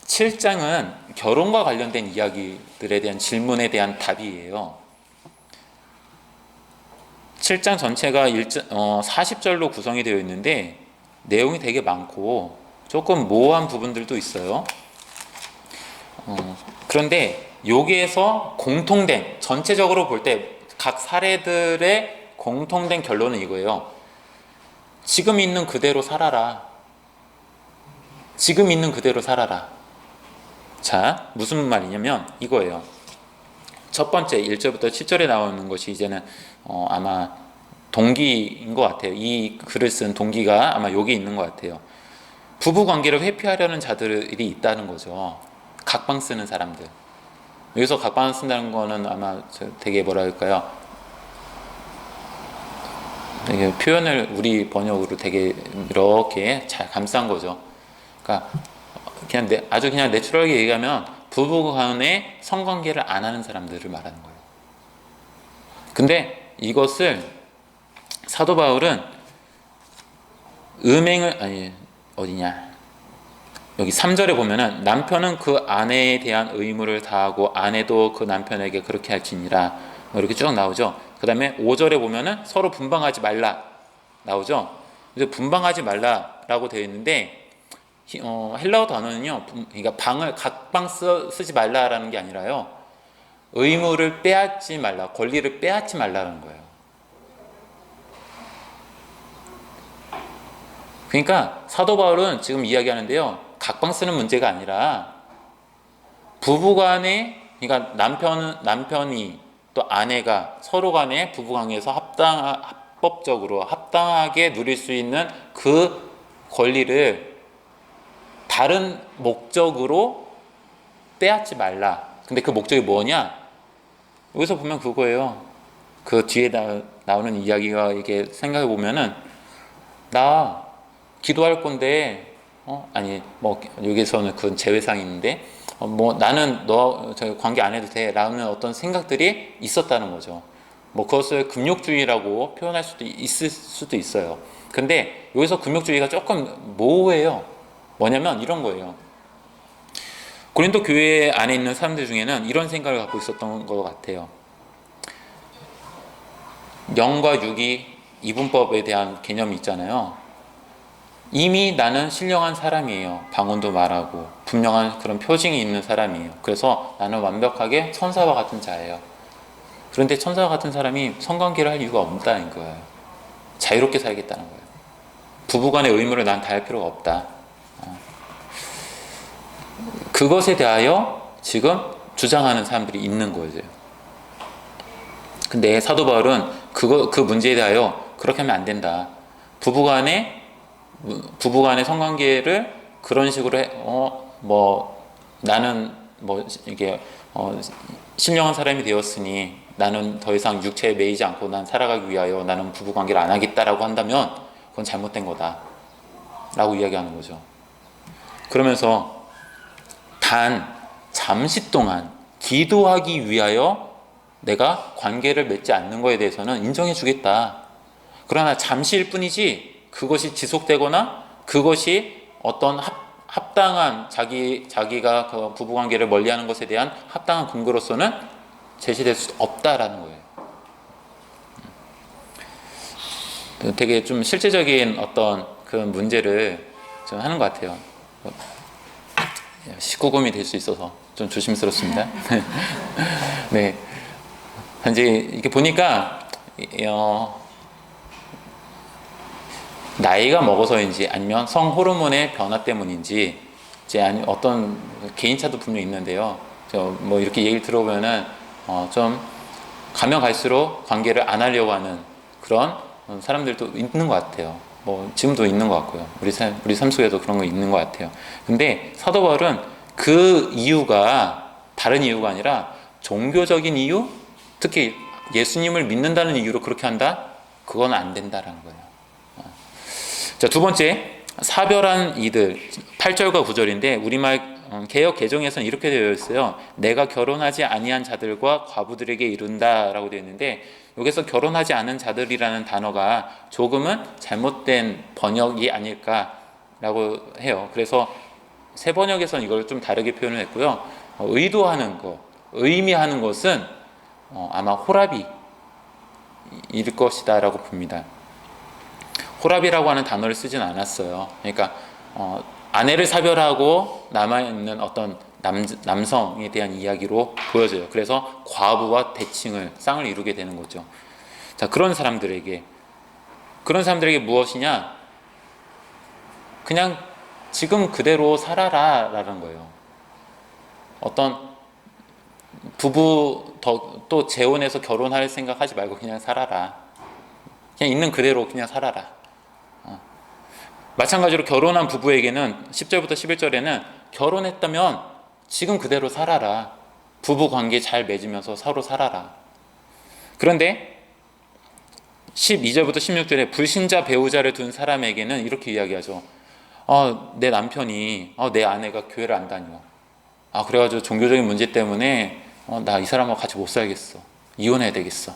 7장은 결혼과 관련된 이야기들에 대한 질문에 대한 답이에요. 7장 전체가 40절로 구성이 되어 있는데 내용이 되게 많고 조금 모호한 부분들도 있어요. 그런데 여기에서 공통된, 전체적으로 볼 때 각 사례들의 공통된 결론은 이거예요. 지금 있는 그대로 살아라. 지금 있는 그대로 살아라. 자, 무슨 말이냐면 이거예요. 첫 번째 1절부터 7절에 나오는 것이 이제는 아마 동기인 것 같아요. 이 글을 쓴 동기가 아마 여기 있는 것 같아요. 부부 관계를 회피하려는 자들이 있다는 거죠. 각방 쓰는 사람들. 여기서 각방 쓴다는 거는 아마 되게 뭐라 할까요? 되게 표현을 우리 번역으로 되게 이렇게 잘 감싼 거죠. 그러니까 그냥 아주 그냥 내추럴하게 얘기하면 부부 간에 성관계를 안 하는 사람들을 말하는 거예요. 근데 이것을 사도 바울은 어디냐? 여기 3절에 보면은 남편은 그 아내에 대한 의무를 다하고 아내도 그 남편에게 그렇게 할지니라 이렇게 쭉 나오죠. 그 다음에 5절에 보면은 서로 분방하지 말라 나오죠. 그래서 분방하지 말라라고 되어 있는데 헬라어 단어는요, 그러니까 각방 쓰지 말라라는 게 아니라요, 의무를 빼앗지 말라, 권리를 빼앗지 말라는 거예요. 그러니까 사도 바울은 지금 이야기하는데요, 각방 쓰는 문제가 아니라 부부간에, 그러니까 남편이 또 아내가 서로 간에 부부관계에서 합법적으로 합당하게 누릴 수 있는 그 권리를 다른 목적으로 빼앗지 말라. 근데 그 목적이 뭐냐? 여기서 보면 그거예요. 그 뒤에 나오는 이야기가 이게 생각해 보면은, 나 기도할 건데 여기서는 그 제외상인데 나는 너 관계 안 해도 돼 라는 어떤 생각들이 있었다는 거죠. 그것을 금욕주의라고 표현할 수도 있을 수도 있어요. 근데 여기서 금욕주의가 조금 모호해요. 뭐냐면 이런 거예요. 고린도 교회 안에 있는 사람들 중에는 이런 생각을 갖고 있었던 것 같아요. 영과 육이 이분법에 대한 개념이 있잖아요. 이미 나는 신령한 사람이에요. 방언도 말하고 분명한 그런 표징이 있는 사람이에요. 그래서 나는 완벽하게 천사와 같은 자예요. 그런데 천사와 같은 사람이 성관계를 할 이유가 없다는 거예요. 자유롭게 살겠다는 거예요. 부부간의 의무를 난 다할 필요가 없다. 그것에 대하여 지금 주장하는 사람들이 있는 거예요. 근데 사도 바울은 그 문제에 대하여 그렇게 하면 안 된다. 부부간의 성관계를 그런 식으로 나는 이게 신령한 사람이 되었으니 나는 더 이상 육체에 매이지 않고 난 살아가기 위하여 나는 부부관계를 안 하겠다라고 한다면 그건 잘못된 거다 라고 이야기하는 거죠. 그러면서 단 잠시 동안 기도하기 위하여 내가 관계를 맺지 않는 것에 대해서는 인정해 주겠다. 그러나 잠시일 뿐이지 그것이 지속되거나 그것이 어떤 합당한 자기가 그 부부관계를 멀리하는 것에 대한 합당한 근거로서는 제시될 수 없다라는 거예요. 되게 좀 실제적인 어떤 그 문제를 좀 하는 것 같아요. 19금이 될 수 있어서 좀 조심스럽습니다. 네. 이제 이렇게 보니까 나이가 먹어서인지 아니면 성 호르몬의 변화 때문인지 이제 어떤 개인차도 분명히 있는데요. 이렇게 얘기를 들어보면은 좀 가면 갈수록 관계를 안 하려고 하는 그런 사람들도 있는 것 같아요. 지금도 있는 것 같고요. 우리 삶 속에도 그런 거 있는 것 같아요. 근데 사도 바울은 그 이유가 다른 이유가 아니라 종교적인 이유, 특히 예수님을 믿는다는 이유로 그렇게 한다? 그건 안 된다라는 거예요. 자, 두 번째, 사별한 이들 8절과 9절인데 우리말 개역 개정에서는 이렇게 되어 있어요. 내가 결혼하지 아니한 자들과 과부들에게 이른다라고 되어 있는데 여기서 결혼하지 않은 자들이라는 단어가 조금은 잘못된 번역이 아닐까라고 해요. 그래서 새 번역에서는 이걸 좀 다르게 표현을 했고요. 의미하는 것은 아마 호라비일 것이다라고 봅니다. 호라비라고 하는 단어를 쓰진 않았어요. 그러니까 아내를 사별하고 남아있는 어떤 남성에 대한 이야기로 보여져요. 그래서 과부와 대칭을 쌍을 이루게 되는 거죠. 자, 그런 사람들에게 무엇이냐? 그냥 지금 그대로 살아라라는 거예요. 어떤 부부 또 재혼해서 결혼할 생각하지 말고 그냥 살아라. 그냥 있는 그대로 그냥 살아라. 마찬가지로 결혼한 부부에게는 10절부터 11절에는 결혼했다면 지금 그대로 살아라. 부부 관계 잘 맺으면서 서로 살아라. 그런데 12절부터 16절에 불신자 배우자를 둔 사람에게는 이렇게 이야기하죠. 내 남편이 내 아내가 교회를 안 다녀. 그래가지고 종교적인 문제 때문에 나 이 사람하고 같이 못 살겠어. 이혼해야 되겠어.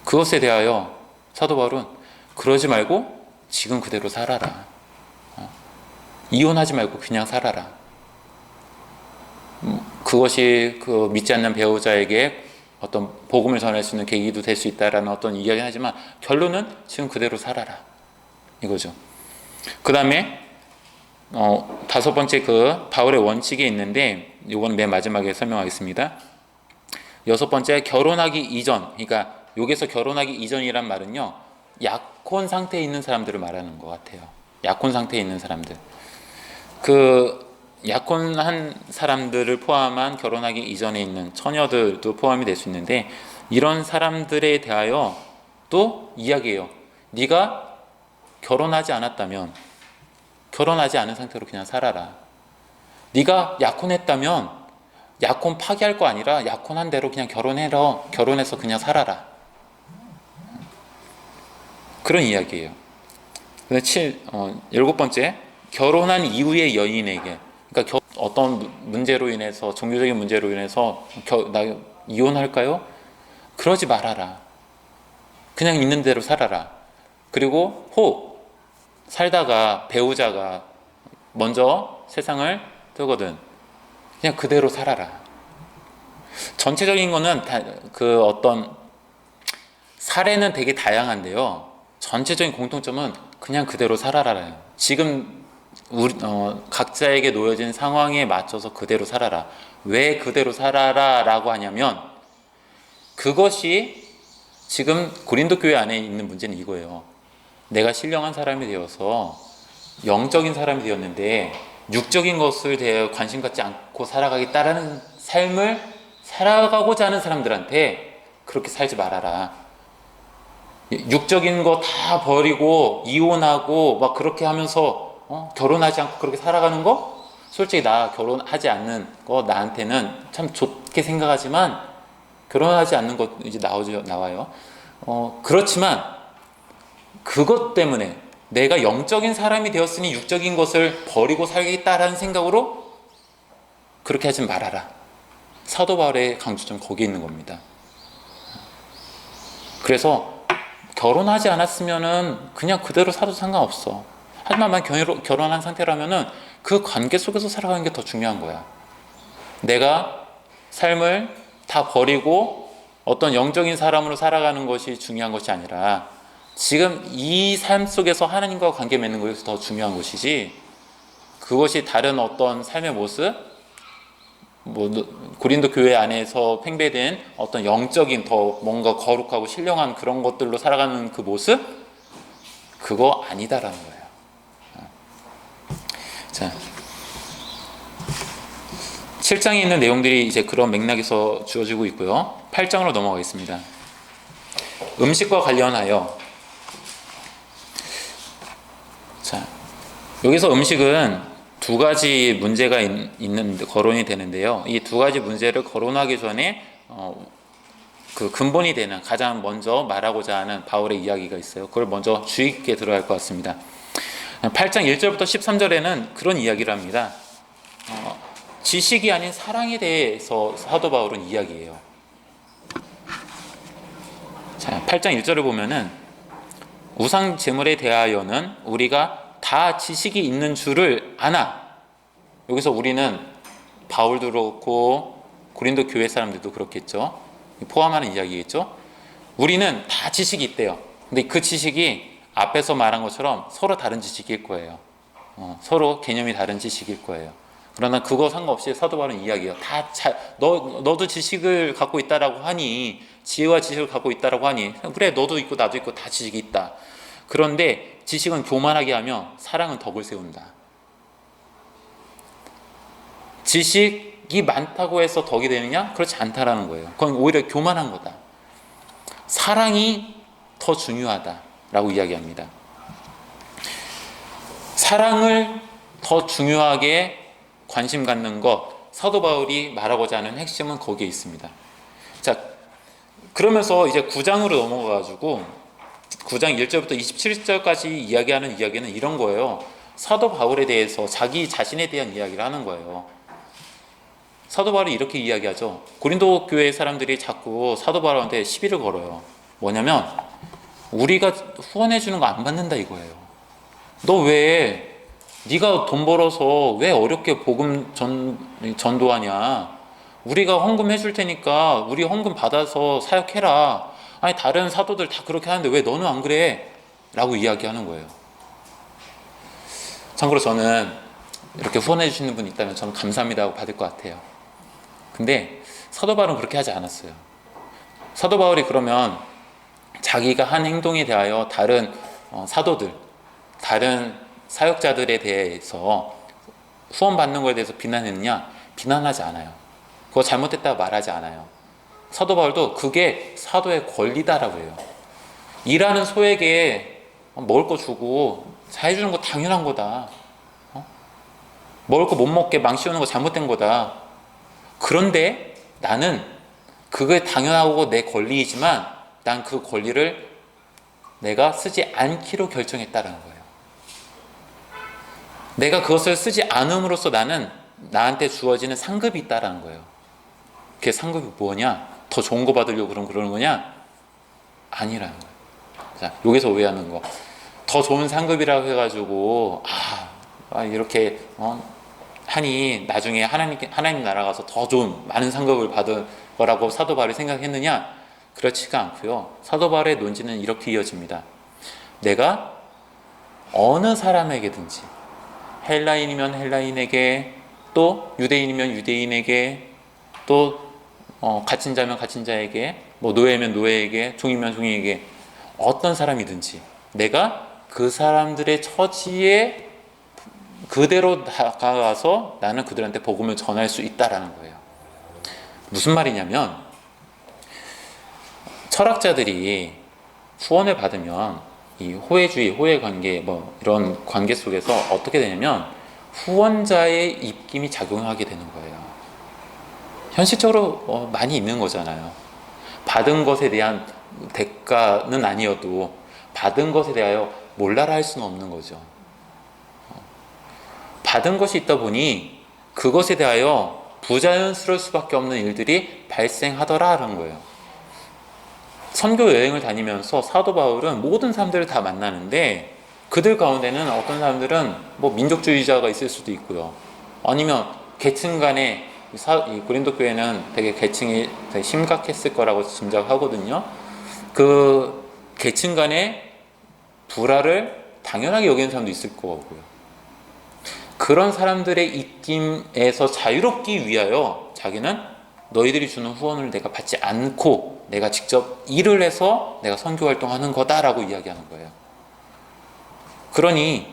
그것에 대하여 사도 바울은 그러지 말고 지금 그대로 살아라. 이혼하지 말고 그냥 살아라. 그것이 그 믿지 않는 배우자에게 어떤 복음을 전할 수 있는 계기도 될 수 있다라는 어떤 이야기는 하지만 결론은 지금 그대로 살아라. 이거죠. 그 다음에 다섯 번째 그 바울의 원칙이 있는데 이건 맨 마지막에 설명하겠습니다. 여섯 번째, 결혼하기 이전. 그러니까 여기서 결혼하기 이전이란 말은요, 약혼 상태에 있는 사람들을 말하는 것 같아요. 약혼 상태에 있는 사람들. 그 약혼한 사람들을 포함한 결혼하기 이전에 있는 처녀들도 포함이 될 수 있는데, 이런 사람들에 대하여 또 이야기해요. 네가 결혼하지 않았다면 결혼하지 않은 상태로 그냥 살아라. 네가 약혼했다면 약혼 파기할 거 아니라 약혼한 대로 그냥 결혼해서 그냥 살아라. 그런 이야기예요. 일곱 번째, 결혼한 이후의 여인에게, 그러니까 어떤 문제로 인해서, 종교적인 문제로 인해서 나 이혼할까요? 그러지 말아라. 그냥 있는 대로 살아라. 그리고 살다가 배우자가 먼저 세상을 뜨거든, 그냥 그대로 살아라. 전체적인 거는 그 어떤 사례는 되게 다양한데요, 전체적인 공통점은 그냥 그대로 살아라예요. 지금 각자에게 놓여진 상황에 맞춰서 그대로 살아라. 왜 그대로 살아라 라고 하냐면, 그것이 지금 고린도 교회 안에 있는 문제는 이거예요. 내가 신령한 사람이 되어서 영적인 사람이 되었는데 육적인 것을 대해 관심 갖지 않고 살아가겠다라는 삶을 살아가고자 하는 사람들한테 그렇게 살지 말아라. 육적인 거 다 버리고 이혼하고 막 그렇게 하면서 결혼하지 않고 그렇게 살아가는 거, 솔직히 나 결혼하지 않는 거 나한테는 참 좋게 생각하지만, 결혼하지 않는 것 이제 나와요. 그렇지만 그것 때문에 내가 영적인 사람이 되었으니 육적인 것을 버리고 살겠다라는 생각으로 그렇게 하지 말아라. 사도 바울의 강조점 거기에 있는 겁니다. 그래서 결혼하지 않았으면은 그냥 그대로 살아도 상관없어. 하지만 결혼한 상태라면은 그 관계 속에서 살아가는 게 더 중요한 거야. 내가 삶을 다 버리고 어떤 영적인 사람으로 살아가는 것이 중요한 것이 아니라 지금 이 삶 속에서 하나님과 관계 맺는 것이 더 중요한 것이지, 그것이 다른 어떤 삶의 모습, 고린도 교회 안에서 팽배된 어떤 영적인 더 뭔가 거룩하고 신령한 그런 것들로 살아가는 그 모습, 그거 아니다라는 거예요. 자, 7장에 있는 내용들이 이제 그런 맥락에서 주어지고 있고요. 8장으로 넘어가겠습니다. 음식과 관련하여, 자, 여기서 음식은 두 가지 문제가 거론이 되는데요. 이 두 가지 문제를 거론하기 전에 그 근본이 되는, 가장 먼저 말하고자 하는 바울의 이야기가 있어요. 그걸 먼저 주의 깊게 들어야 할 것 같습니다. 8장 1절부터 13절에는 그런 이야기를 합니다. 지식이 아닌 사랑에 대해서 사도 바울은 이야기해요. 자, 8장 1절을 보면은, 우상 제물에 대하여는 우리가 다 지식이 있는 줄을 아나. 여기서 우리는 바울도 그렇고 고린도 교회 사람들도 그렇겠죠. 포함하는 이야기겠죠. 우리는 다 지식이 있대요. 근데 그 지식이 앞에서 말한 것처럼 서로 다른 지식일 거예요. 서로 개념이 다른 지식일 거예요. 그러나 그거 상관없이 사도 바울은 이야기해요. 너도 지식을 갖고 있다라고 하니, 지혜와 지식을 갖고 있다라고 하니, 그래, 너도 있고 나도 있고 다 지식이 있다. 그런데 지식은 교만하게 하며 사랑은 덕을 세운다. 지식이 많다고 해서 덕이 되느냐? 그렇지 않다라는 거예요. 그건 오히려 교만한 거다. 사랑이 더 중요하다라고 이야기합니다. 사랑을 더 중요하게 관심 갖는 것, 사도 바울이 말하고자 하는 핵심은 거기에 있습니다. 자, 그러면서 이제 9장으로 넘어가가지고 9장 1절부터 27절까지 이야기하는 이야기는 이런 거예요. 사도 바울에 대해서 자기 자신에 대한 이야기를 하는 거예요. 사도 바울이 이렇게 이야기하죠. 고린도 교회 사람들이 자꾸 사도 바울한테 시비를 걸어요. 뭐냐면 우리가 후원해 주는 거 안 받는다 이거예요. 너 왜 네가 돈 벌어서 왜 어렵게 복음 전도하냐? 우리가 헌금 해줄 테니까 우리 헌금 받아서 사역해라. 아니 다른 사도들 다 그렇게 하는데 왜 너는 안 그래? 라고 이야기하는 거예요. 참고로 저는 이렇게 후원해 주시는 분이 있다면 저는 감사합니다 하고 받을 것 같아요. 근데 사도 바울은 그렇게 하지 않았어요. 사도 바울이 그러면 자기가 한 행동에 대하여 다른 사도들, 다른 사역자들에 대해서 후원받는 것에 대해서 비난했느냐? 비난하지 않아요. 그거 잘못됐다고 말하지 않아요. 사도 바울도 그게 사도의 권리다라고 해요. 일하는 소에게 먹을 거 주고 해주는 거 당연한 거다. 먹을 거 못 먹게 망치우는 거 잘못된 거다. 그런데 나는 그게 당연하고 내 권리이지만 난 그 권리를 내가 쓰지 않기로 결정했다는 거예요. 내가 그것을 쓰지 않음으로써 나는 나한테 주어지는 상급이 있다는 거예요. 그게 상급이 뭐냐? 더 좋은 거 받으려고 그러는 거냐? 아니라는 거예요. 자, 여기서 오해하는 거. 더 좋은 상급이라고 해가지고 이렇게 하니 나중에 하나님 나라 가서 더 좋은 많은 상급을 받을 거라고 사도 바울이 생각했느냐? 그렇지가 않고요. 사도 바울의 논지는 이렇게 이어집니다. 내가 어느 사람에게든지 헬라인이면 헬라인에게, 또 유대인이면 유대인에게, 또 갇힌 자면 갇힌 자에게, 뭐 노예면 노예에게, 종이면 종이에게, 어떤 사람이든지 내가 그 사람들의 처지에 그대로 다가가서 나는 그들한테 복음을 전할 수 있다라는 거예요. 무슨 말이냐면 철학자들이 후원을 받으면 이 호혜주의, 호혜관계 이런 관계 속에서 어떻게 되냐면 후원자의 입김이 작용하게 되는 거예요. 현실적으로 많이 있는 거잖아요. 받은 것에 대한 대가는 아니어도 받은 것에 대하여 몰라라 할 수는 없는 거죠. 받은 것이 있다 보니 그것에 대하여 부자연스러울 수밖에 없는 일들이 발생하더라라는 거예요. 선교 여행을 다니면서 사도 바울은 모든 사람들을 다 만나는데 그들 가운데는 어떤 사람들은 뭐 민족주의자가 있을 수도 있고요. 아니면 계층 간에 이 고린도 교회는 되게 계층이 되게 심각했을 거라고 짐작하거든요. 그 계층 간의 불화를 당연하게 여기는 사람도 있을 거고요. 그런 사람들의 입김에서 자유롭기 위하여 자기는 너희들이 주는 후원을 내가 받지 않고 내가 직접 일을 해서 내가 선교 활동하는 거다라고 이야기하는 거예요. 그러니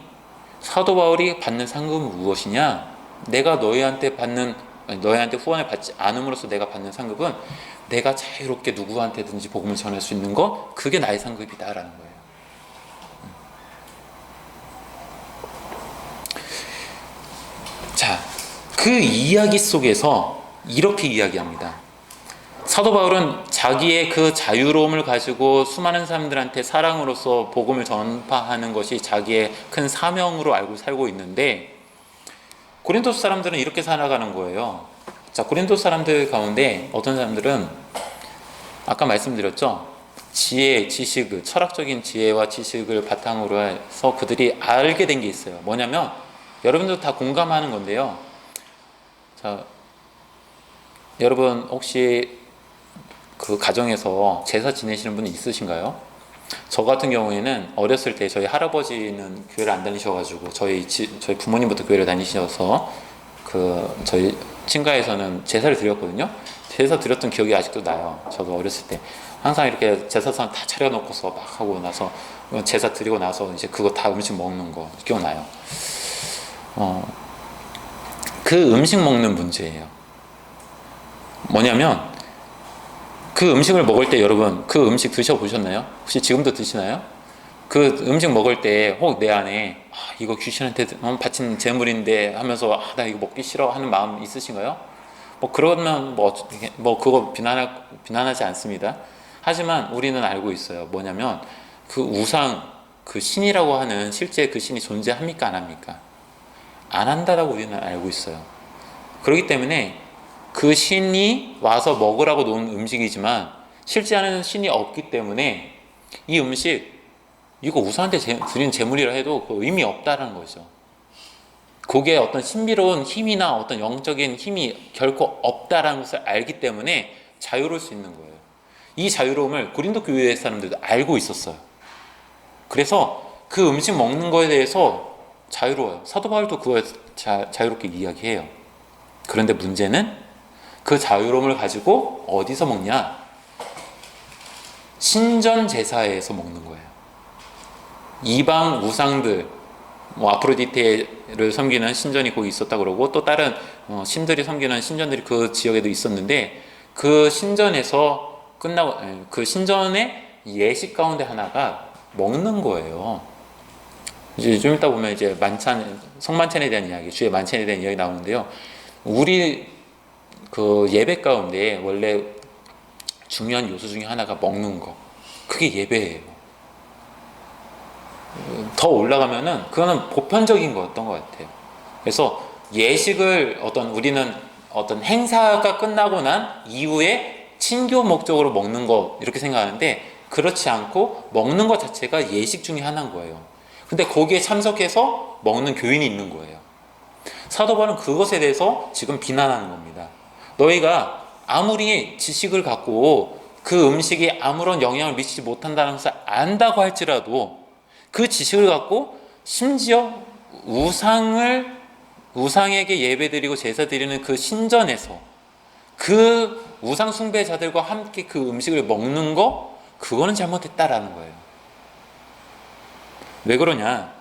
사도 바울이 받는 상급은 무엇이냐? 내가 너희한테 후원을 받지 않음으로써 내가 받는 상급은 내가 자유롭게 누구한테든지 복음을 전할 수 있는 것, 그게 나의 상급이다라는 거예요. 자, 그 이야기 속에서 이렇게 이야기합니다. 사도 바울은 자기의 그 자유로움을 가지고 수많은 사람들한테 사랑으로서 복음을 전파하는 것이 자기의 큰 사명으로 알고 살고 있는데 고린도 사람들은 이렇게 살아가는 거예요. 자, 고린도 사람들 가운데 어떤 사람들은 아까 말씀드렸죠. 지혜, 지식을, 철학적인 지혜와 지식을 바탕으로 해서 그들이 알게 된 게 있어요. 뭐냐면 여러분도 다 공감하는 건데요. 자, 여러분 혹시 그 가정에서 제사 지내시는 분이 있으신가요? 저 같은 경우에는 어렸을 때 저희 할아버지는 교회를 안 다니셔가지고 저희 부모님부터 교회를 다니셔서 그 저희 친가에서는 제사를 드렸거든요. 제사 드렸던 기억이 아직도 나요. 저도 어렸을 때 항상 이렇게 제사상 다 차려놓고서 막 하고 나서 제사 드리고 나서 이제 그거 다 음식 먹는 거 기억나요. 그 음식 먹는 문제예요. 뭐냐면 그 음식을 먹을 때 여러분 그 음식 드셔보셨나요? 혹시 지금도 드시나요? 그 음식 먹을 때 혹 내 안에 이거 귀신한테 바친 재물인데 하면서 나 이거 먹기 싫어 하는 마음 있으신가요? 뭐 그러면 뭐 그거 비난하지 않습니다. 하지만 우리는 알고 있어요. 뭐냐면 그 우상 그 신이라고 하는 실제 그 신이 존재합니까 안 합니까? 안 한다라고 우리는 알고 있어요. 그렇기 때문에 그 신이 와서 먹으라고 놓은 음식이지만 실제하는 신이 없기 때문에 이 음식 이거 우상한테 드린 재물이라 해도 그 의미 없다라는 거죠. 거기에 어떤 신비로운 힘이나 어떤 영적인 힘이 결코 없다라는 것을 알기 때문에 자유로울 수 있는 거예요. 이 자유로움을 고린도 교회 사람들도 알고 있었어요. 그래서 그 음식 먹는 거에 대해서 자유로워요. 사도 바울도 그거에 자유롭게 이야기해요. 그런데 문제는 그 자유로움을 가지고 어디서 먹냐? 신전 제사에서 먹는 거예요. 이방 우상들, 뭐 아프로디테를 섬기는 신전이 거기 있었다 그러고 또 다른 신들이 섬기는 신전들이 그 지역에도 있었는데 그 신전에서 끝나고 그 신전의 예식 가운데 하나가 먹는 거예요. 이제 좀 이따 보면 이제 만찬, 성만찬에 대한 이야기, 주의 만찬에 대한 이야기 나오는데요. 우리 그 예배 가운데 원래 중요한 요소 중에 하나가 먹는 거. 그게 예배예요. 더 올라가면은 그거는 보편적인 거였던 것 같아요. 그래서 예식을 우리는 어떤 행사가 끝나고 난 이후에 친교 목적으로 먹는 거 이렇게 생각하는데 그렇지 않고 먹는 것 자체가 예식 중에 하나인 거예요. 근데 거기에 참석해서 먹는 교인이 있는 거예요. 사도 바울은 그것에 대해서 지금 비난하는 겁니다. 너희가 아무리 지식을 갖고 그 음식이 아무런 영향을 미치지 못한다는 것을 안다고 할지라도 그 지식을 갖고 심지어 우상에게 예배드리고 제사드리는 그 신전에서 그 우상 숭배자들과 함께 그 음식을 먹는 거 그거는 잘못했다라는 거예요. 왜 그러냐?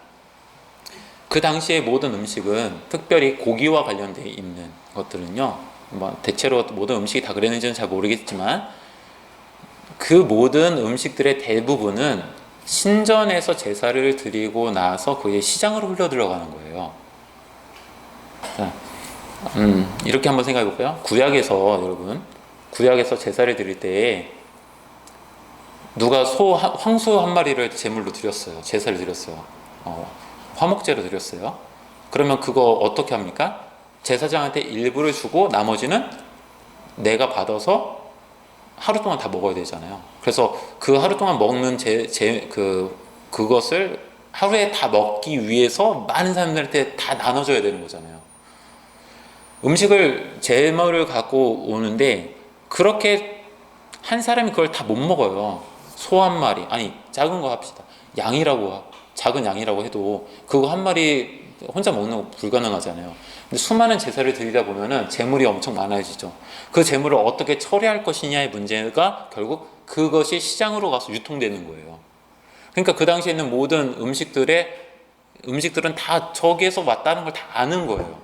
그 당시의 모든 음식은 특별히 고기와 관련되어 있는 것들은요, 뭐 대체로 모든 음식이 다 그랬는지는 잘 모르겠지만 그 모든 음식들의 대부분은 신전에서 제사를 드리고 나서 그의 시장으로 흘러 들어가는 거예요. 자, 이렇게 한번 생각해 볼까요? 구약에서 제사를 드릴 때 누가 황소 한 마리를 제물로 드렸어요. 제사를 드렸어요. 화목제로 드렸어요. 그러면 그거 어떻게 합니까? 제사장한테 일부를 주고 나머지는 내가 받아서 하루 동안 다 먹어야 되잖아요. 그래서 그 하루 동안 먹는 그것을 하루에 다 먹기 위해서 많은 사람들한테 다 나눠줘야 되는 거잖아요. 음식을 제물을 갖고 오는데 그렇게 한 사람이 그걸 다 못 먹어요. 소 한 마리, 아니 작은 거 합시다. 작은 양이라고 해도 그거 한 마리 혼자 먹는 거 불가능하잖아요. 근데 수많은 제사를 드리다 보면은 재물이 엄청 많아지죠. 그 재물을 어떻게 처리할 것이냐의 문제가 결국 그것이 시장으로 가서 유통되는 거예요. 그러니까 그 당시에 있는 모든 음식들은 다 저기에서 왔다는 걸 다 아는 거예요.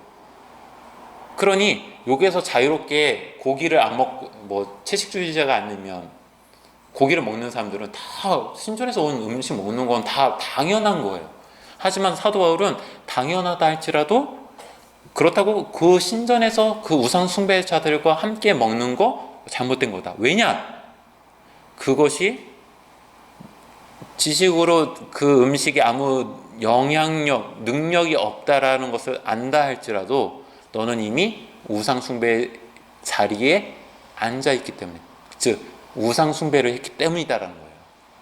그러니 여기에서 자유롭게 고기를 안 먹고 뭐 채식주의자가 아니면 고기를 먹는 사람들은 다 신전에서 온 음식 먹는 건 다 당연한 거예요. 하지만 사도 바울은 당연하다 할지라도 그렇다고 그 신전에서 그 우상 숭배자들과 함께 먹는 거 잘못된 거다. 왜냐? 그것이 지식으로 그 음식에 아무 영향력, 능력이 없다라는 것을 안다 할지라도 너는 이미 우상 숭배 자리에 앉아 있기 때문에, 즉 우상 숭배를 했기 때문이다라는 거예요.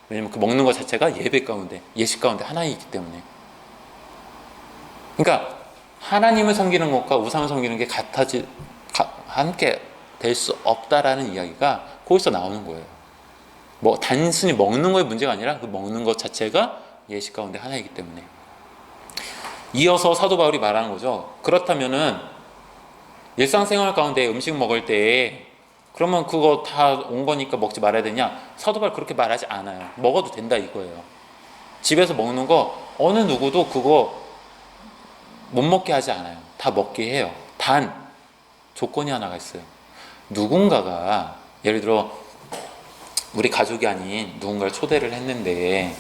왜냐면 그 먹는 것 자체가 예배 가운데, 예식 가운데 하나이기 때문에. 그러니까 하나님을 섬기는 것과 우상을 섬기는 게 함께 될 수 없다라는 이야기가 거기서 나오는 거예요. 뭐 단순히 먹는 거의 문제가 아니라 그 먹는 것 자체가 예식 가운데 하나이기 때문에. 이어서 사도 바울이 말하는 거죠. 그렇다면은 일상생활 가운데 음식 먹을 때 그러면 그거 다 온 거니까 먹지 말아야 되냐? 사도 바울 그렇게 말하지 않아요. 먹어도 된다 이거예요. 집에서 먹는 거 어느 누구도 그거 못 먹게 하지 않아요. 다 먹게 해요. 단 조건이 하나가 있어요. 누군가가 예를 들어 우리 가족이 아닌 누군가를 초대를 했는데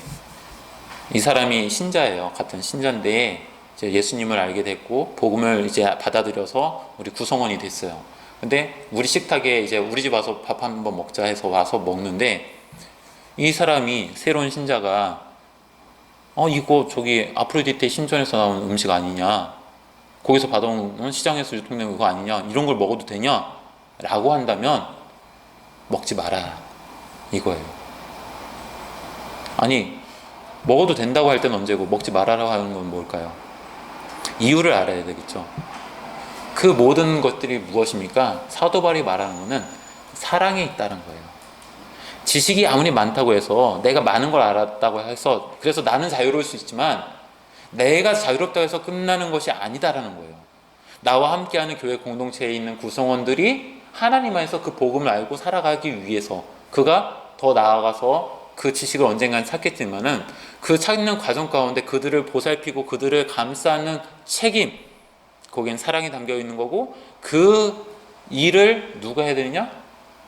이 사람이 신자예요. 같은 신자인데 이제 예수님을 알게 됐고 복음을 이제 받아들여서 우리 구성원이 됐어요. 근데 우리 식탁에 이제 우리 집 와서 밥 한번 먹자 해서 와서 먹는데 이 사람이 새로운 신자가 이거 저기 아프로디테 신전에서 나온 음식 아니냐, 거기서 받아온 시장에서 유통된 그거 아니냐, 이런 걸 먹어도 되냐 라고 한다면 먹지 마라 이거예요. 아니 먹어도 된다고 할 때는 언제고 먹지 말아라고 하는 건 뭘까요? 이유를 알아야 되겠죠. 그 모든 것들이 무엇입니까? 사도 바울이 말하는 것은 사랑에 있다는 거예요. 지식이 아무리 많다고 해서 내가 많은 걸 알았다고 해서 그래서 나는 자유로울 수 있지만 내가 자유롭다고 해서 끝나는 것이 아니다라는 거예요. 나와 함께하는 교회 공동체에 있는 구성원들이 하나님 안에서 그 복음을 알고 살아가기 위해서 그가 더 나아가서 그 지식을 언젠간 찾겠지만은 그 찾는 과정 가운데 그들을 보살피고 그들을 감싸는 책임, 거기엔 사랑이 담겨 있는 거고 그 일을 누가 해야 되느냐?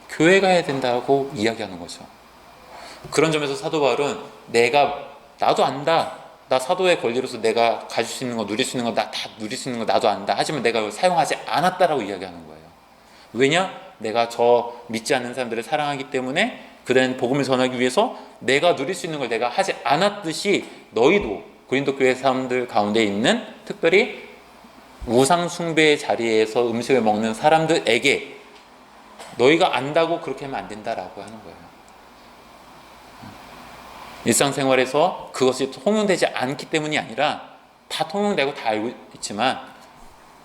교회가 해야 된다고 이야기하는 거죠. 그런 점에서 사도 바울은 나도 안다. 나 사도의 권리로서 내가 가질 수 있는 거, 누릴 수 있는 거, 다 누릴 수 있는 거 나도 안다. 하지만 내가 그걸 사용하지 않았다라고 이야기하는 거예요. 왜냐? 내가 저 믿지 않는 사람들을 사랑하기 때문에 그들은 복음을 전하기 위해서 내가 누릴 수 있는 걸 내가 하지 않았듯이 너희도 고린도 교회 사람들 가운데 있는 특별히 우상 숭배의 자리에서 음식을 먹는 사람들에게 너희가 안다고 그렇게 하면 안 된다라고 하는 거예요. 일상생활에서 그것이 통용되지 않기 때문이 아니라 다 통용되고 다 알고 있지만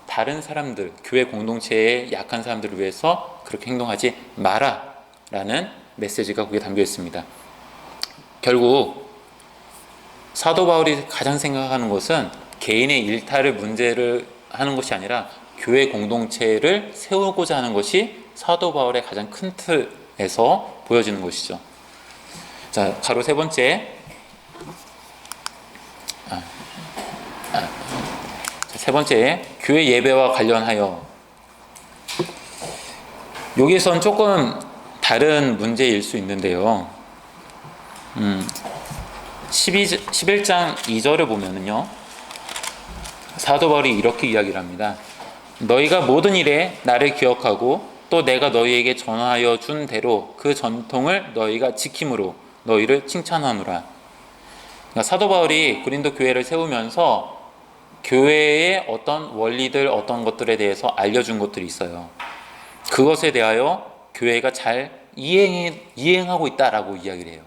다른 사람들, 교회 공동체의 약한 사람들을 위해서 그렇게 행동하지 마라 라는 메시지가 거기에 담겨 있습니다. 결국 사도 바울이 가장 생각하는 것은 개인의 일탈을 문제를 하는 것이 아니라 교회 공동체를 세우고자 하는 것이 사도 바울의 가장 큰 틀에서 보여지는 것이죠. 자, 가로 세 번째. 세 번째, 교회 예배와 관련하여. 여기선 조금 다른 문제일 수 있는데요. 11장 2절을 보면은요. 사도 바울이 이렇게 이야기를 합니다. 너희가 모든 일에 나를 기억하고 또 내가 너희에게 전하여 준 대로 그 전통을 너희가 지킴으로 너희를 칭찬하노라. 그러니까 사도 바울이 고린도 교회를 세우면서 교회의 어떤 원리들, 어떤 것들에 대해서 알려준 것들이 있어요. 그것에 대하여 교회가 잘 이행하고 있다라고 이야기를 해요.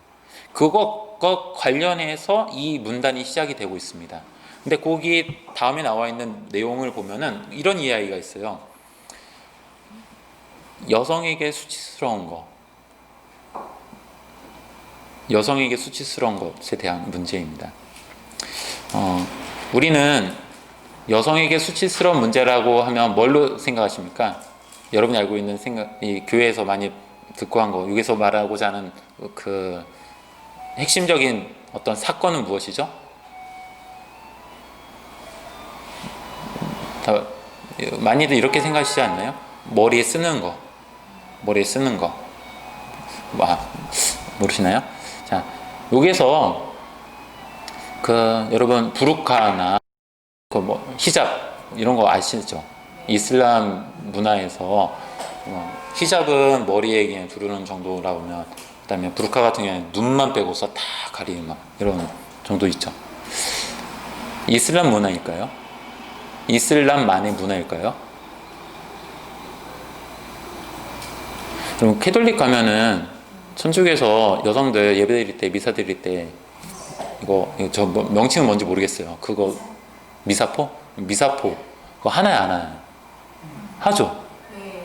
그것과 관련해서 이 문단이 시작이 되고 있습니다. 근데 거기 다음에 나와 있는 내용을 보면은 이런 이야기가 있어요. 여성에게 수치스러운 것, 여성에게 수치스러운 것에 대한 문제입니다. 우리는 여성에게 수치스러운 문제라고 하면 뭘로 생각하십니까? 여러분이 알고 있는 이 교회에서 많이 듣고 한 거, 여기서 말하고자 하는 그 핵심적인 어떤 사건은 무엇이죠? 많이들 이렇게 생각하시지 않나요? 머리에 쓰는 거. 모르시나요? 자, 여기서 여러분 부르카나 히잡 이런 거 아시죠? 이슬람 문화에서 히잡은 머리에 그냥 두르는 정도라고 하면, 그다음에 부르카 같은 경우는 눈만 빼고서 다 가리는 이런 정도 있죠. 이슬람 문화일까요? 이슬람만의 문화일까요? 그럼 캐톨릭 가면은 천주교에서 여성들 예배 드릴 때, 미사 드릴 때 이거 저 명칭은 뭔지 모르겠어요. 그거 미사포 그거 하나요, 안 하나요? 하죠.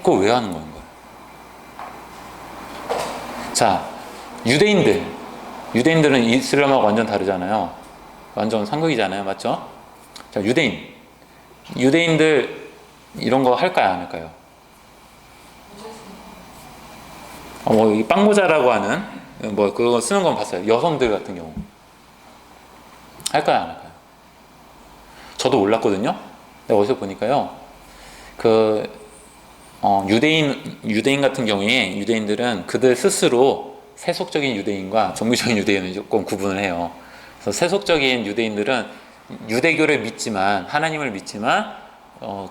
그거 왜 하는 건가요? 자, 유대인들은 이슬람하고 완전 다르잖아요. 완전 상극이잖아요, 맞죠? 자, 유대인들 이런 거 할까요, 안 할까요? 이 빵모자라고 하는 그거 쓰는 건 봤어요. 여성들 같은 경우 할까요, 안 할까요? 저도 몰랐거든요. 근데 어디서 보니까요, 유대인 같은 경우에 유대인들은 그들 스스로 세속적인 유대인과 종교적인 유대인을 조금 구분을 해요. 그래서 세속적인 유대인들은 유대교를 믿지만, 하나님을 믿지만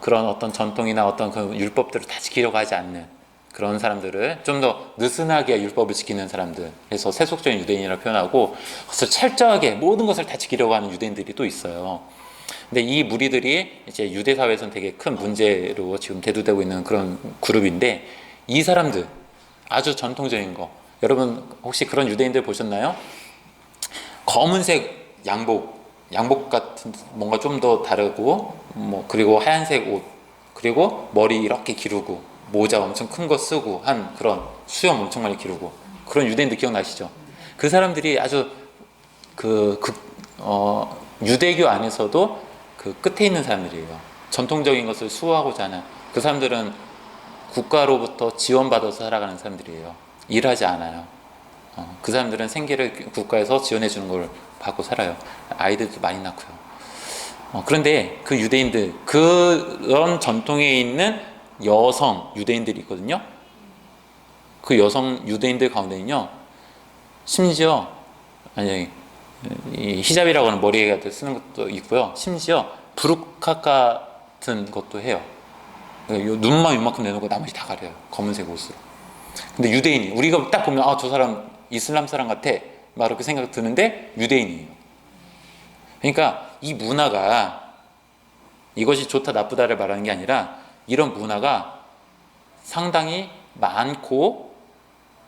그런 어떤 전통이나 어떤 그 율법들을 다 지키려고 하지 않는 그런 사람들을 좀 더 느슨하게 율법을 지키는 사람들, 그래서 세속적인 유대인이라고 표현하고, 그래서 철저하게 모든 것을 다 지키려고 하는 유대인들이 또 있어요. 근데 이 무리들이 이제 유대 사회에서는 되게 큰 문제로 지금 대두되고 있는 그런 그룹인데, 이 사람들 아주 전통적인 거, 여러분 혹시 그런 유대인들 보셨나요? 검은색 양복 같은 뭔가 좀 더 다르고, 그리고 하얀색 옷, 그리고 머리 이렇게 기르고 모자 엄청 큰 거 쓰고 한 그런 수염 엄청 많이 기르고 그런 유대인들 기억나시죠? 그 사람들이 아주 유대교 안에서도 그 끝에 있는 사람들이에요. 전통적인 것을 수호하고자 하는, 그 사람들은 국가로부터 지원받아서 살아가는 사람들이에요. 일하지 않아요. 그 사람들은 생계를 국가에서 지원해 주는 걸 받고 살아요. 아이들도 많이 낳고요. 그런데 그 유대인들, 그런 전통에 있는 여성 유대인들이 있거든요. 그 여성 유대인들 가운데는요, 심지어 이 히잡이라고 하는 머리에 쓰는 것도 있고요. 심지어 부르카 같은 것도 해요. 눈만 이만큼 내놓고 나머지 다 가려요. 검은색 옷으로. 근데 유대인이, 우리가 딱 보면 저 사람 이슬람 사람 같아 막 이렇게 생각 드는데 유대인이에요. 그러니까 이 문화가, 이것이 좋다 나쁘다를 말하는 게 아니라, 이런 문화가 상당히 많고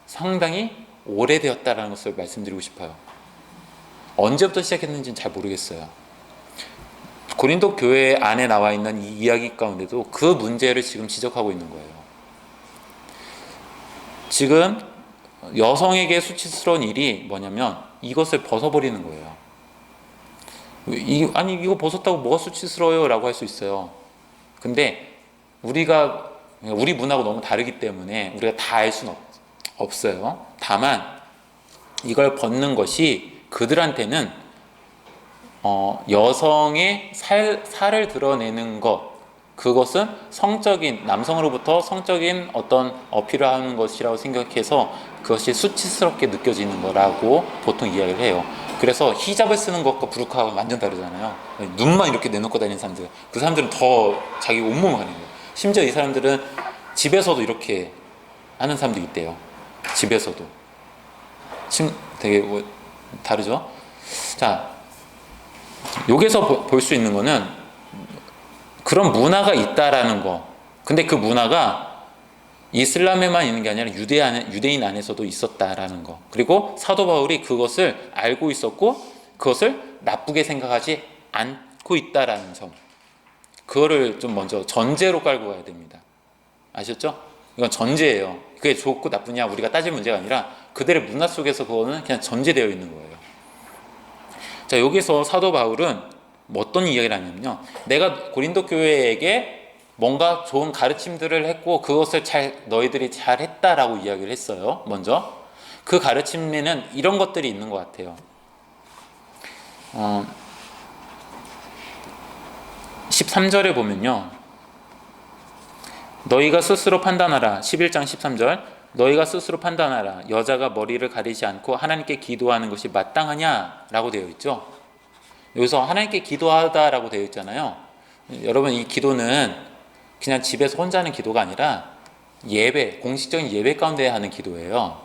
상당히 오래되었다는 것을 말씀드리고 싶어요. 언제부터 시작했는지는 잘 모르겠어요. 고린도 교회 안에 나와 있는 이 이야기 가운데도 그 문제를 지금 지적하고 있는 거예요. 지금 여성에게 수치스러운 일이 뭐냐면 이것을 벗어버리는 거예요. 이거 벗었다고 뭐가 수치스러워요? 라고 할 수 있어요. 근데 우리 문화하고 너무 다르기 때문에 우리가 다 알 수는 없어요. 다만 이걸 벗는 것이 그들한테는 여성의 살을 드러내는 것, 그것은 남성으로부터 성적인 어떤 어필을 하는 것이라고 생각해서 그것이 수치스럽게 느껴지는 거라고 보통 이야기를 해요. 그래서 히잡을 쓰는 것과 부르카가 완전 다르잖아요. 눈만 이렇게 내놓고 다니는 사람들, 그 사람들은 더 자기 온몸을 가리는 거예요. 심지어 이 사람들은 집에서도 이렇게 하는 사람도 있대요. 집에서도. 되게 다르죠? 자, 여기서 볼 수 있는 거는 그런 문화가 있다라는 거. 근데 그 문화가 이슬람에만 있는 게 아니라 유대인 안에서도 있었다라는 거. 그리고 사도 바울이 그것을 알고 있었고 그것을 나쁘게 생각하지 않고 있다라는 점. 그거를 좀 먼저 전제로 깔고 가야 됩니다. 아셨죠? 이건 전제예요. 그게 좋고 나쁘냐 우리가 따질 문제가 아니라 그들의 문화 속에서 그거는 그냥 전제되어 있는 거예요. 자, 여기서 사도 바울은 어떤 이야기를 하냐면요, 내가 고린도 교회에게 뭔가 좋은 가르침들을 했고 그것을 너희들이 잘 했다라고 이야기를 했어요. 먼저 그 가르침에는 이런 것들이 있는 것 같아요. 13절에 보면요, 너희가 스스로 판단하라. 11장 13절, 너희가 스스로 판단하라. 여자가 머리를 가리지 않고 하나님께 기도하는 것이 마땅하냐? 라고 되어 있죠. 여기서 하나님께 기도하다라고 되어 있잖아요. 여러분, 이 기도는 그냥 집에서 혼자 하는 기도가 아니라 공식적인 예배 가운데 하는 기도예요.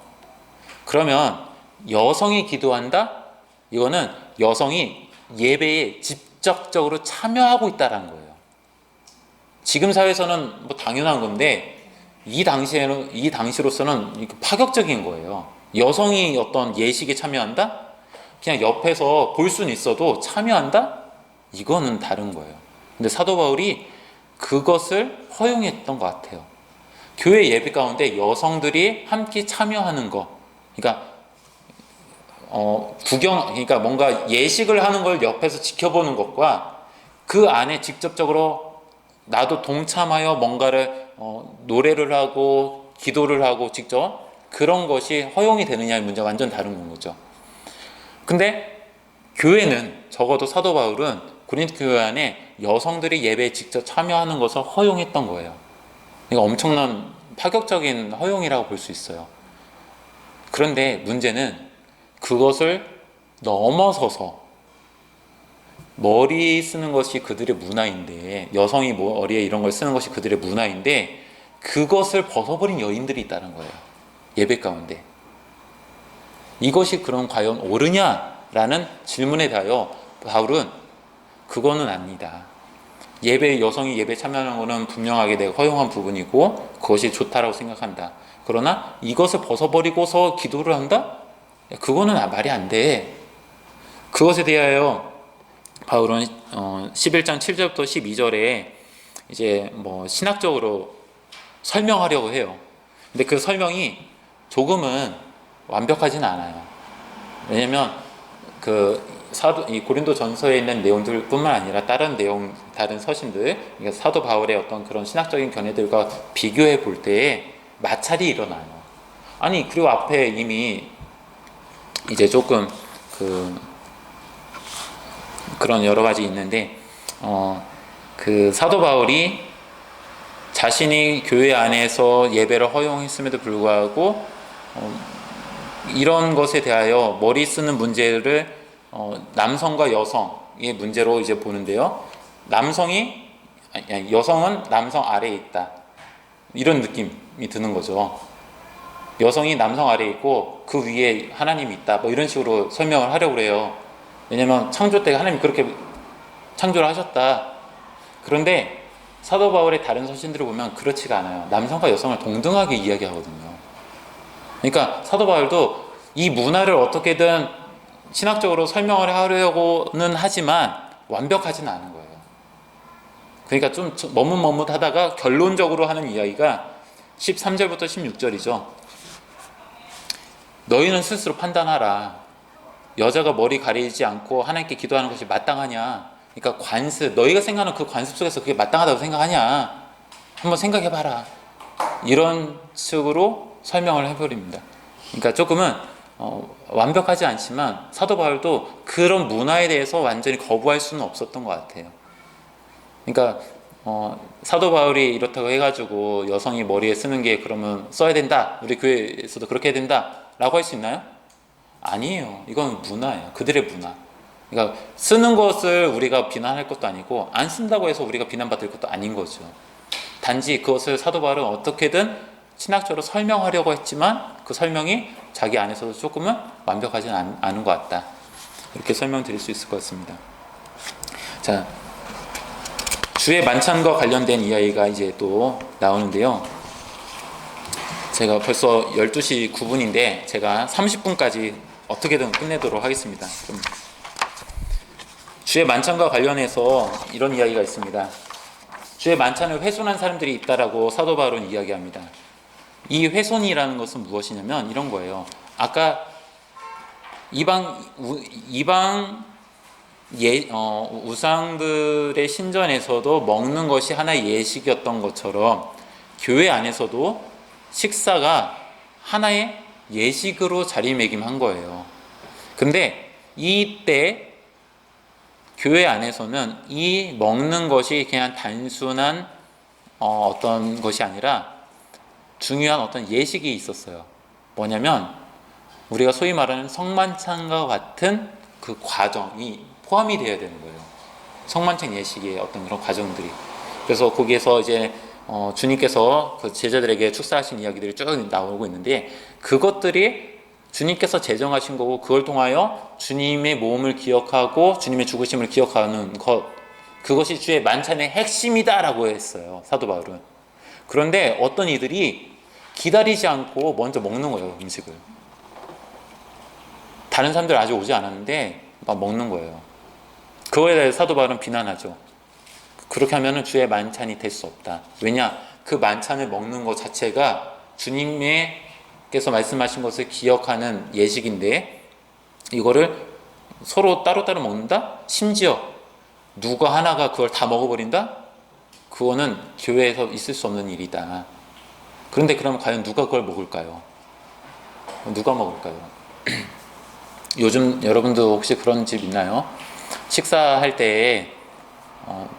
그러면 여성이 기도한다? 이거는 여성이 예배에 직접적으로 참여하고 있다는 거예요. 지금 사회에서는 뭐 당연한 건데 이 당시로서는 파격적인 거예요. 여성이 어떤 예식에 참여한다? 그냥 옆에서 볼 수는 있어도 참여한다? 이거는 다른 거예요. 근데 사도 바울이 그것을 허용했던 것 같아요. 교회 예배 가운데 여성들이 함께 참여하는 거, 그러니까 그러니까 뭔가 예식을 하는 걸 옆에서 지켜보는 것과 그 안에 직접적으로 나도 동참하여 뭔가를 노래를 하고 기도를 하고 직접 그런 것이 허용이 되느냐의 문제가 완전 다른 거죠. 근데 교회는 적어도 사도 바울은 고린도 교회 안에 여성들이 예배에 직접 참여하는 것을 허용했던 거예요. 그러니까 엄청난 파격적인 허용이라고 볼 수 있어요. 그런데 문제는 그것을 넘어서서 머리 쓰는 것이 그들의 문화인데, 여성이 머리에 이런 걸 쓰는 것이 그들의 문화인데 그것을 벗어버린 여인들이 있다는 거예요. 예배 가운데. 이것이 그럼 과연 옳으냐라는 질문에 대하여 바울은 그거는 아니다. 여성이 예배 참여하는 것은 분명하게 내가 허용한 부분이고 그것이 좋다라고 생각한다. 그러나 이것을 벗어버리고서 기도를 한다? 그거는 말이 안 돼. 그것에 대하여 바울은 11장 7절부터 12절에 이제 뭐 신학적으로 설명하려고 해요. 근데 그 설명이 조금은 완벽하진 않아요. 왜냐면 이 고린도 전서에 있는 내용들뿐만 아니라 다른 서신들, 그러니까 사도 바울의 어떤 그런 신학적인 견해들과 비교해 볼 때에 마찰이 일어나요. 아니, 그리고 앞에 이미 이제 조금 그런 여러 가지 있는데, 그 사도 바울이 자신이 교회 안에서 예배를 허용했음에도 불구하고 이런 것에 대하여 머리 쓰는 문제를 남성과 여성의 문제로 이제 보는데요. 여성은 남성 아래에 있다. 이런 느낌이 드는 거죠. 여성이 남성 아래에 있고 그 위에 하나님이 있다. 뭐 이런 식으로 설명을 하려고 해요. 왜냐면 창조 때 하나님이 그렇게 창조를 하셨다. 그런데 사도 바울의 다른 서신들을 보면 그렇지가 않아요. 남성과 여성을 동등하게 이야기하거든요. 그러니까 사도 바울도 이 문화를 어떻게든 신학적으로 설명을 하려고는 하지만 완벽하지는 않은 거예요. 그러니까 좀 머뭇머뭇하다가 결론적으로 하는 이야기가 13절부터 16절이죠. 너희는 스스로 판단하라. 여자가 머리 가리지 않고 하나님께 기도하는 것이 마땅하냐? 그러니까 관습, 너희가 생각하는 그 관습 속에서 그게 마땅하다고 생각하냐? 한번 생각해봐라. 이런 식으로 설명을 해버립니다. 그러니까 조금은 완벽하지 않지만 사도 바울도 그런 문화에 대해서 완전히 거부할 수는 없었던 것 같아요. 그러니까 사도 바울이 이렇다고 해가지고 여성이 머리에 쓰는 게 그러면 써야 된다, 우리 교회에서도 그렇게 해야 된다 라고 할 수 있나요? 아니에요. 이건 문화예요. 그들의 문화. 그러니까 쓰는 것을 우리가 비난할 것도 아니고 안 쓴다고 해서 우리가 비난받을 것도 아닌 거죠. 단지 그것을 사도 바울은 어떻게든 신학적으로 설명하려고 했지만 그 설명이 자기 안에서도 조금은 완벽하지 않은 것 같다. 이렇게 설명드릴 수 있을 것 같습니다. 자, 주의 만찬과 관련된 이야기가 이제 또 나오는데요. 제가 벌써 12시 9분인데 제가 30분까지 어떻게든 끝내도록 하겠습니다. 주의 만찬과 관련해서 이런 이야기가 있습니다. 주의 만찬을 훼손한 사람들이 있다라고 사도 바울은 이야기합니다. 이 훼손이라는 것은 무엇이냐면 이런 거예요. 아까 이방 우상들의 신전에서도 먹는 것이 하나의 예식이었던 것처럼 교회 안에서도 식사가 하나의 예식으로 자리매김한 거예요. 근데 이때 교회 안에서는 이 먹는 것이 그냥 단순한 어떤 것이 아니라 중요한 어떤 예식이 있었어요. 뭐냐면 우리가 소위 말하는 성만찬과 같은 그 과정이 포함이 되어야 되는 거예요. 성만찬 예식의 어떤 그런 과정들이. 그래서 거기에서 이제 주님께서 그 제자들에게 축사하신 이야기들이 쭉 나오고 있는데 그것들이 주님께서 제정하신 거고 그걸 통하여 주님의 몸을 기억하고 주님의 죽으심을 기억하는 것, 그것이 주의 만찬의 핵심이다라고 했어요, 사도 바울은. 그런데 어떤 이들이 기다리지 않고 먼저 먹는 거예요, 음식을. 다른 사람들 아직 오지 않았는데 막 먹는 거예요. 그거에 대해 사도 바울은 비난하죠. 그렇게 하면 주의 만찬이 될 수 없다. 왜냐? 그 만찬을 먹는 것 자체가 주님께서 말씀하신 것을 기억하는 예식인데 이거를 서로 따로따로 먹는다? 심지어 누가 하나가 그걸 다 먹어버린다? 그거는 교회에서 있을 수 없는 일이다. 그런데 그럼 과연 누가 그걸 먹을까요? 누가 먹을까요? 요즘 여러분도 혹시 그런 집 있나요? 식사할 때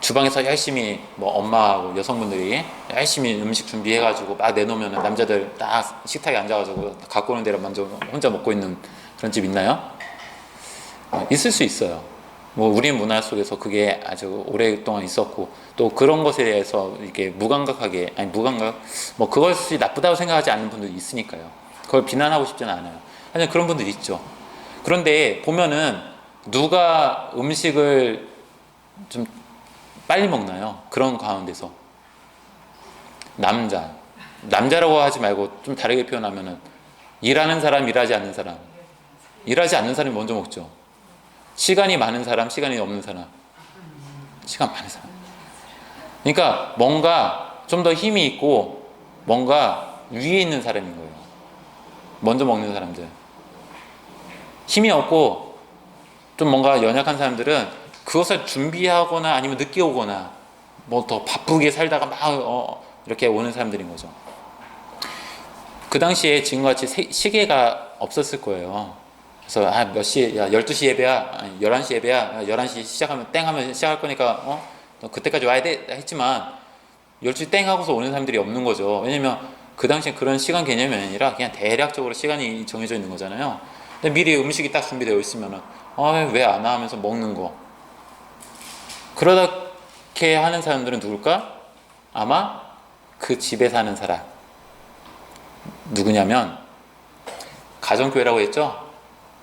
주방에서 열심히 뭐 엄마하고 여성분들이 열심히 음식 준비해가지고 막 내놓으면 남자들 딱 식탁에 앉아가지고 갖고 오는 대로 먼저 혼자 먹고 있는 그런 집 있나요? 있을 수 있어요. 뭐 우리 문화 속에서 그게 아주 오랫동안 있었고 또 그런 것에 대해서 이게 무감각하게 무감각 뭐 그것이 나쁘다고 생각하지 않는 분들이 있으니까요. 그걸 비난하고 싶지는 않아요. 하지만 그런 분들이 있죠. 그런데 보면은 누가 음식을 좀 빨리 먹나요? 그런 가운데서 남자라고 하지 말고 좀 다르게 표현하면은 일하는 사람, 일하지 않는 사람. 일하지 않는 사람이 먼저 먹죠. 시간이 많은 사람, 시간이 없는 사람. 시간 많은 사람. 그러니까 뭔가 좀 더 힘이 있고 뭔가 위에 있는 사람인 거예요. 먼저 먹는 사람들. 힘이 없고 좀 뭔가 연약한 사람들은 그것을 준비하거나 아니면 늦게 오거나 뭐 더 바쁘게 살다가 막 이렇게 오는 사람들인 거죠. 그 당시에 지금같이 시계가 없었을 거예요. 그래서 몇 시, 야 12시 예배야, 11시 예배야, 11시 시작하면 땡 하면 시작할 거니까 너 그때까지 와야 돼 했지만 12시 땡 하고서 오는 사람들이 없는 거죠. 왜냐면 그 당시에 그런 시간 개념이 아니라 그냥 대략적으로 시간이 정해져 있는 거잖아요. 근데 미리 음식이 딱 준비되어 있으면 왜 안 와 하면서 먹는 거. 그렇게 하는 사람들은 누굴까? 아마 그 집에 사는 사람. 누구냐면 가정교회라고 했죠?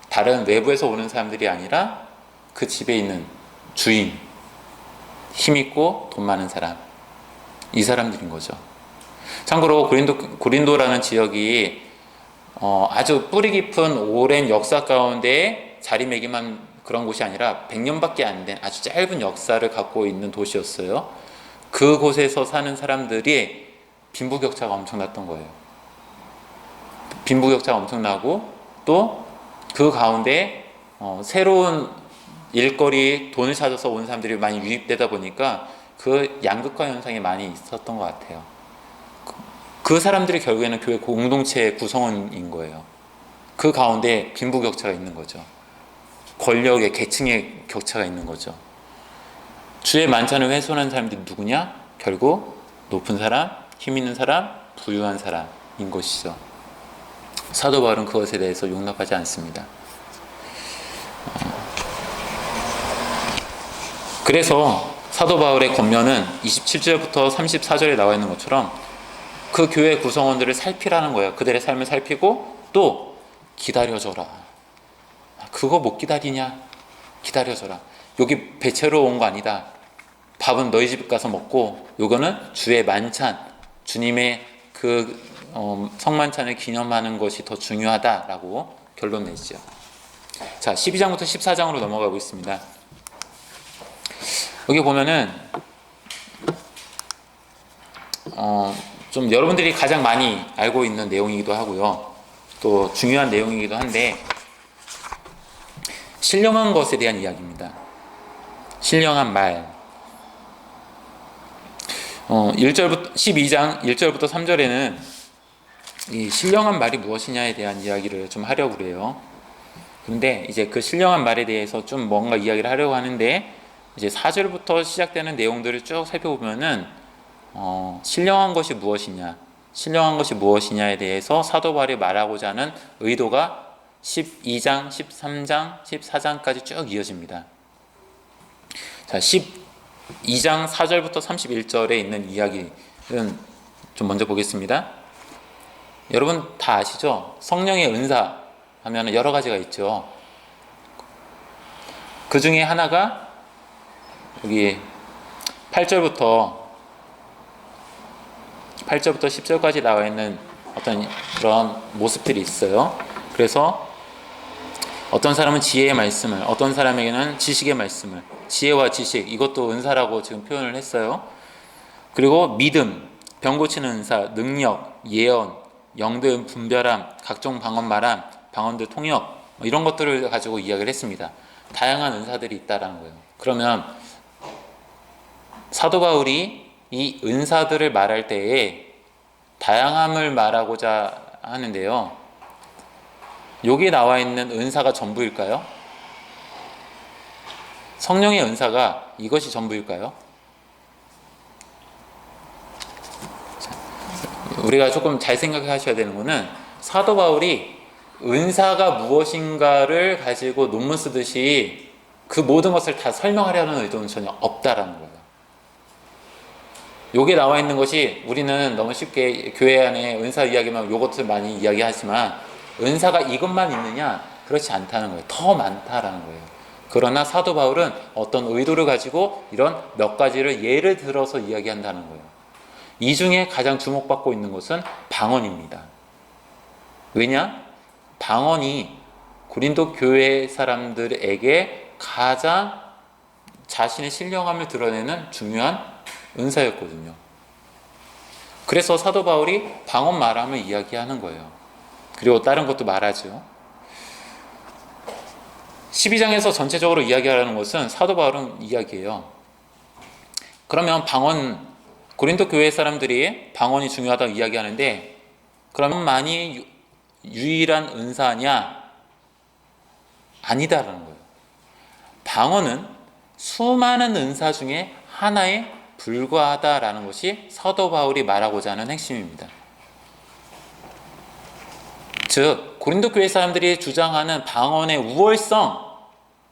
다른 외부에서 오는 사람들이 아니라 그 집에 있는 주인, 힘있고 돈 많은 사람, 이 사람들인 거죠. 참고로 고린도라는 지역이 아주 뿌리 깊은 오랜 역사 가운데 자리매김한 그런 곳이 아니라 100년밖에 안 된 아주 짧은 역사를 갖고 있는 도시였어요. 그곳에서 사는 사람들이 빈부격차가 엄청났던 거예요. 빈부격차가 엄청나고 또 그 가운데 새로운 일거리, 돈을 찾아서 온 사람들이 많이 유입되다 보니까 그 양극화 현상이 많이 있었던 것 같아요. 그 사람들이 결국에는 교회 공동체의 구성원인 거예요. 그 가운데 빈부격차가 있는 거죠. 권력의 계층의 격차가 있는 거죠. 주의 만찬을 훼손한 사람들이 누구냐? 결국 높은 사람, 힘 있는 사람, 부유한 사람인 것이죠. 사도 바울은 그것에 대해서 용납하지 않습니다. 그래서 사도 바울의 권면은 27절부터 34절에 나와 있는 것처럼 그 교회 구성원들을 살피라는 거예요. 그들의 삶을 살피고 또 기다려줘라. 그거 못 기다리냐? 기다려줘라. 여기 배채로 온 거 아니다. 밥은 너희 집 가서 먹고 요거는 주의 만찬, 주님의 그 성만찬을 기념하는 것이 더 중요하다라고 결론 내시죠. 자, 12장부터 14장으로 넘어가고 있습니다. 여기 보면은 좀 여러분들이 가장 많이 알고 있는 내용이기도 하고요. 또 중요한 내용이기도 한데 신령한 것에 대한 이야기입니다. 신령한 말. 12장 1절부터 3절에는 이 신령한 말이 무엇이냐에 대한 이야기를 좀 하려고 그래요. 근데 이제 그 신령한 말에 대해서 좀 뭔가 이야기를 하려고 하는데 이제 4절부터 시작되는 내용들을 쭉 살펴보면은 신령한 것이 무엇이냐, 신령한 것이 무엇이냐에 대해서 사도 바울이 말하고자 하는 의도가 12장, 13장, 14장까지 쭉 이어집니다. 자, 12장 4절부터 31절에 있는 이야기는 좀 먼저 보겠습니다. 여러분 다 아시죠? 성령의 은사 하면 여러 가지가 있죠. 그 중에 하나가 여기 8절부터 10절까지 나와 있는 어떤 그런 모습들이 있어요. 그래서 어떤 사람은 지혜의 말씀을, 어떤 사람에게는 지식의 말씀을, 지혜와 지식, 이것도 은사라고 지금 표현을 했어요. 그리고 믿음, 병 고치는 은사, 능력, 예언, 영들 분별함, 각종 방언 말함, 방언들 통역, 이런 것들을 가지고 이야기를 했습니다. 다양한 은사들이 있다라는 거예요. 그러면 사도 바울이 이 은사들을 말할 때에 다양함을 말하고자 하는데요. 여기 나와 있는 은사가 전부일까요? 성령의 은사가 이것이 전부일까요? 우리가 조금 잘 생각하셔야 되는 것은 사도 바울이 은사가 무엇인가를 가지고 논문 쓰듯이 그 모든 것을 다 설명하려는 의도는 전혀 없다라는 거예요. 여기에 나와 있는 것이 우리는 너무 쉽게 교회 안에 은사 이야기만 요것을 많이 이야기하지만 은사가 이것만 있느냐? 그렇지 않다는 거예요. 더 많다라는 거예요. 그러나 사도 바울은 어떤 의도를 가지고 이런 몇 가지를 예를 들어서 이야기한다는 거예요. 이 중에 가장 주목받고 있는 것은 방언입니다. 왜냐? 방언이 고린도 교회 사람들에게 가장 자신의 신령함을 드러내는 중요한 은사였거든요. 그래서 사도 바울이 방언 말함을 이야기하는 거예요. 그리고 다른 것도 말하죠. 12장에서 전체적으로 이야기하라는 것은 사도 바울은 이야기해요. 그러면 고린도 교회 사람들이 방언이 중요하다고 이야기하는데 그러면 많이 유일한 은사냐? 아니다라는 거예요. 방언은 수많은 은사 중에 하나에 불과하다라는 것이 사도 바울이 말하고자 하는 핵심입니다. 즉 고린도 교회 사람들이 주장하는 방언의 우월성,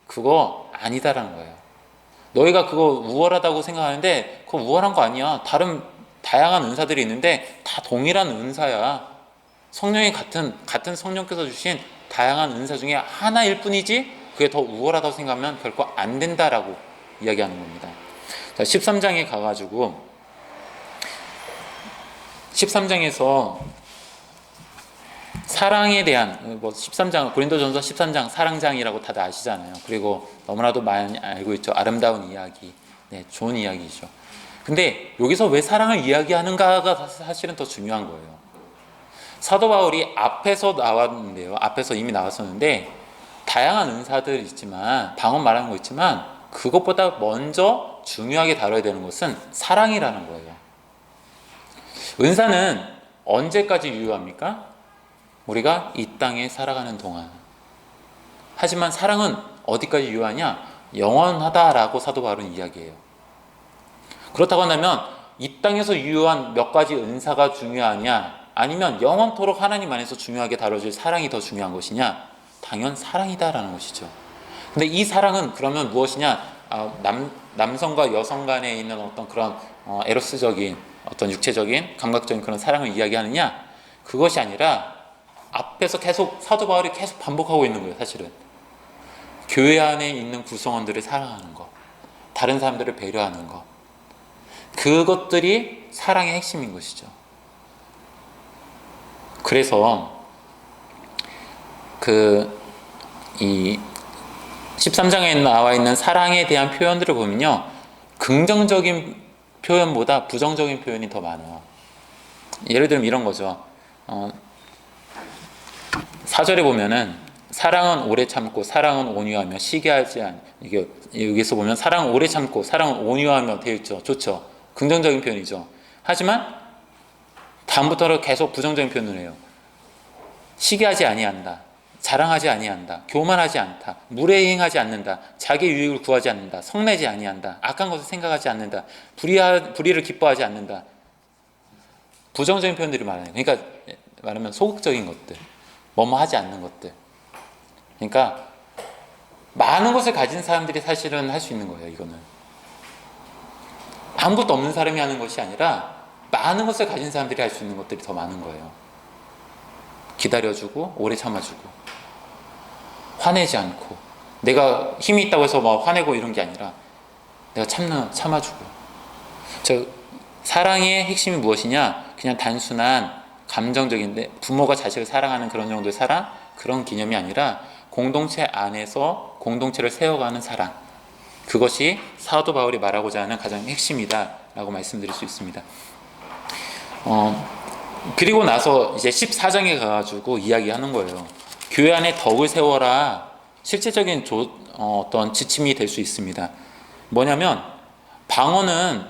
그거 아니다라는 거예요. 너희가 그거 우월하다고 생각하는데 그거 우월한 거 아니야. 다양한 은사들이 있는데 다 동일한 은사야. 성령이 같은 성령께서 주신 다양한 은사 중에 하나일 뿐이지 그게 더 우월하다고 생각하면 결코 안 된다라고 이야기하는 겁니다. 자, 13장에 가가지고 13장에서 사랑에 대한 13장 고린도전서 13장 사랑장이라고 다들 아시잖아요. 그리고 너무나도 많이 알고 있죠. 아름다운 이야기, 좋은 이야기죠. 근데 여기서 왜 사랑을 이야기하는가가 사실은 더 중요한 거예요. 사도 바울이 앞에서 나왔는데요. 앞에서 이미 나왔었는데 다양한 은사들 있지만 방언 말하는 거 있지만 그것보다 먼저 중요하게 다뤄야 되는 것은 사랑이라는 거예요. 은사는 언제까지 유효합니까? 우리가 이 땅에 살아가는 동안. 하지만 사랑은 어디까지 유효하냐? 영원하다라고 사도 바울은 이야기해요. 그렇다고 한다면 이 땅에서 유효한 몇 가지 은사가 중요하냐? 아니면 영원토록 하나님 안에서 중요하게 다뤄질 사랑이 더 중요한 것이냐? 당연 사랑이다라는 것이죠. 근데 이 사랑은 그러면 무엇이냐? 남성과 여성 간에 있는 어떤 그런 에로스적인 어떤 육체적인 감각적인 그런 사랑을 이야기하느냐? 그것이 아니라 앞에서 계속 사도 바울이 계속 반복하고 있는 거예요. 사실은 교회 안에 있는 구성원들을 사랑하는 것, 다른 사람들을 배려하는 것, 그것들이 사랑의 핵심인 것이죠. 그래서 이 13장에 나와 있는 사랑에 대한 표현들을 보면요, 긍정적인 표현보다 부정적인 표현이 더 많아요. 예를 들면 이런 거죠. 4절에 보면은 사랑은 오래 참고 사랑은 온유하며 시기하지 않. 이게 여기서 보면 사랑은 오래 참고 사랑은 온유하며 되어 있죠. 좋죠. 긍정적인 표현이죠. 하지만 다음부터는 계속 부정적인 표현을 해요. 시기하지 아니한다. 자랑하지 아니한다. 교만하지 않다. 무례행하지 않는다. 자기 유익을 구하지 않는다. 성내지 아니한다. 악한 것을 생각하지 않는다. 불의를 기뻐하지 않는다. 부정적인 표현들이 많아요. 그러니까 말하면 소극적인 것들, 뭐뭐 하지 않는 것들. 그러니까 많은 것을 가진 사람들이 사실은 할 수 있는 거예요. 이거는 아무것도 없는 사람이 하는 것이 아니라 많은 것을 가진 사람들이 할 수 있는 것들이 더 많은 거예요. 기다려주고 오래 참아주고 화내지 않고, 내가 힘이 있다고 해서 막 화내고 이런 게 아니라 내가 참아주고. 사랑의 핵심이 무엇이냐? 그냥 단순한 감정적인데 부모가 자식을 사랑하는 그런 정도의 사랑, 그런 개념이 아니라 공동체 안에서 공동체를 세워가는 사랑, 그것이 사도 바울이 말하고자 하는 가장 핵심이다 라고 말씀드릴 수 있습니다. 그리고 나서 이제 14장에 가가지고 이야기하는 거예요. 교회 안에 덕을 세워라. 실제적인 어떤 지침이 될 수 있습니다. 뭐냐면 방언은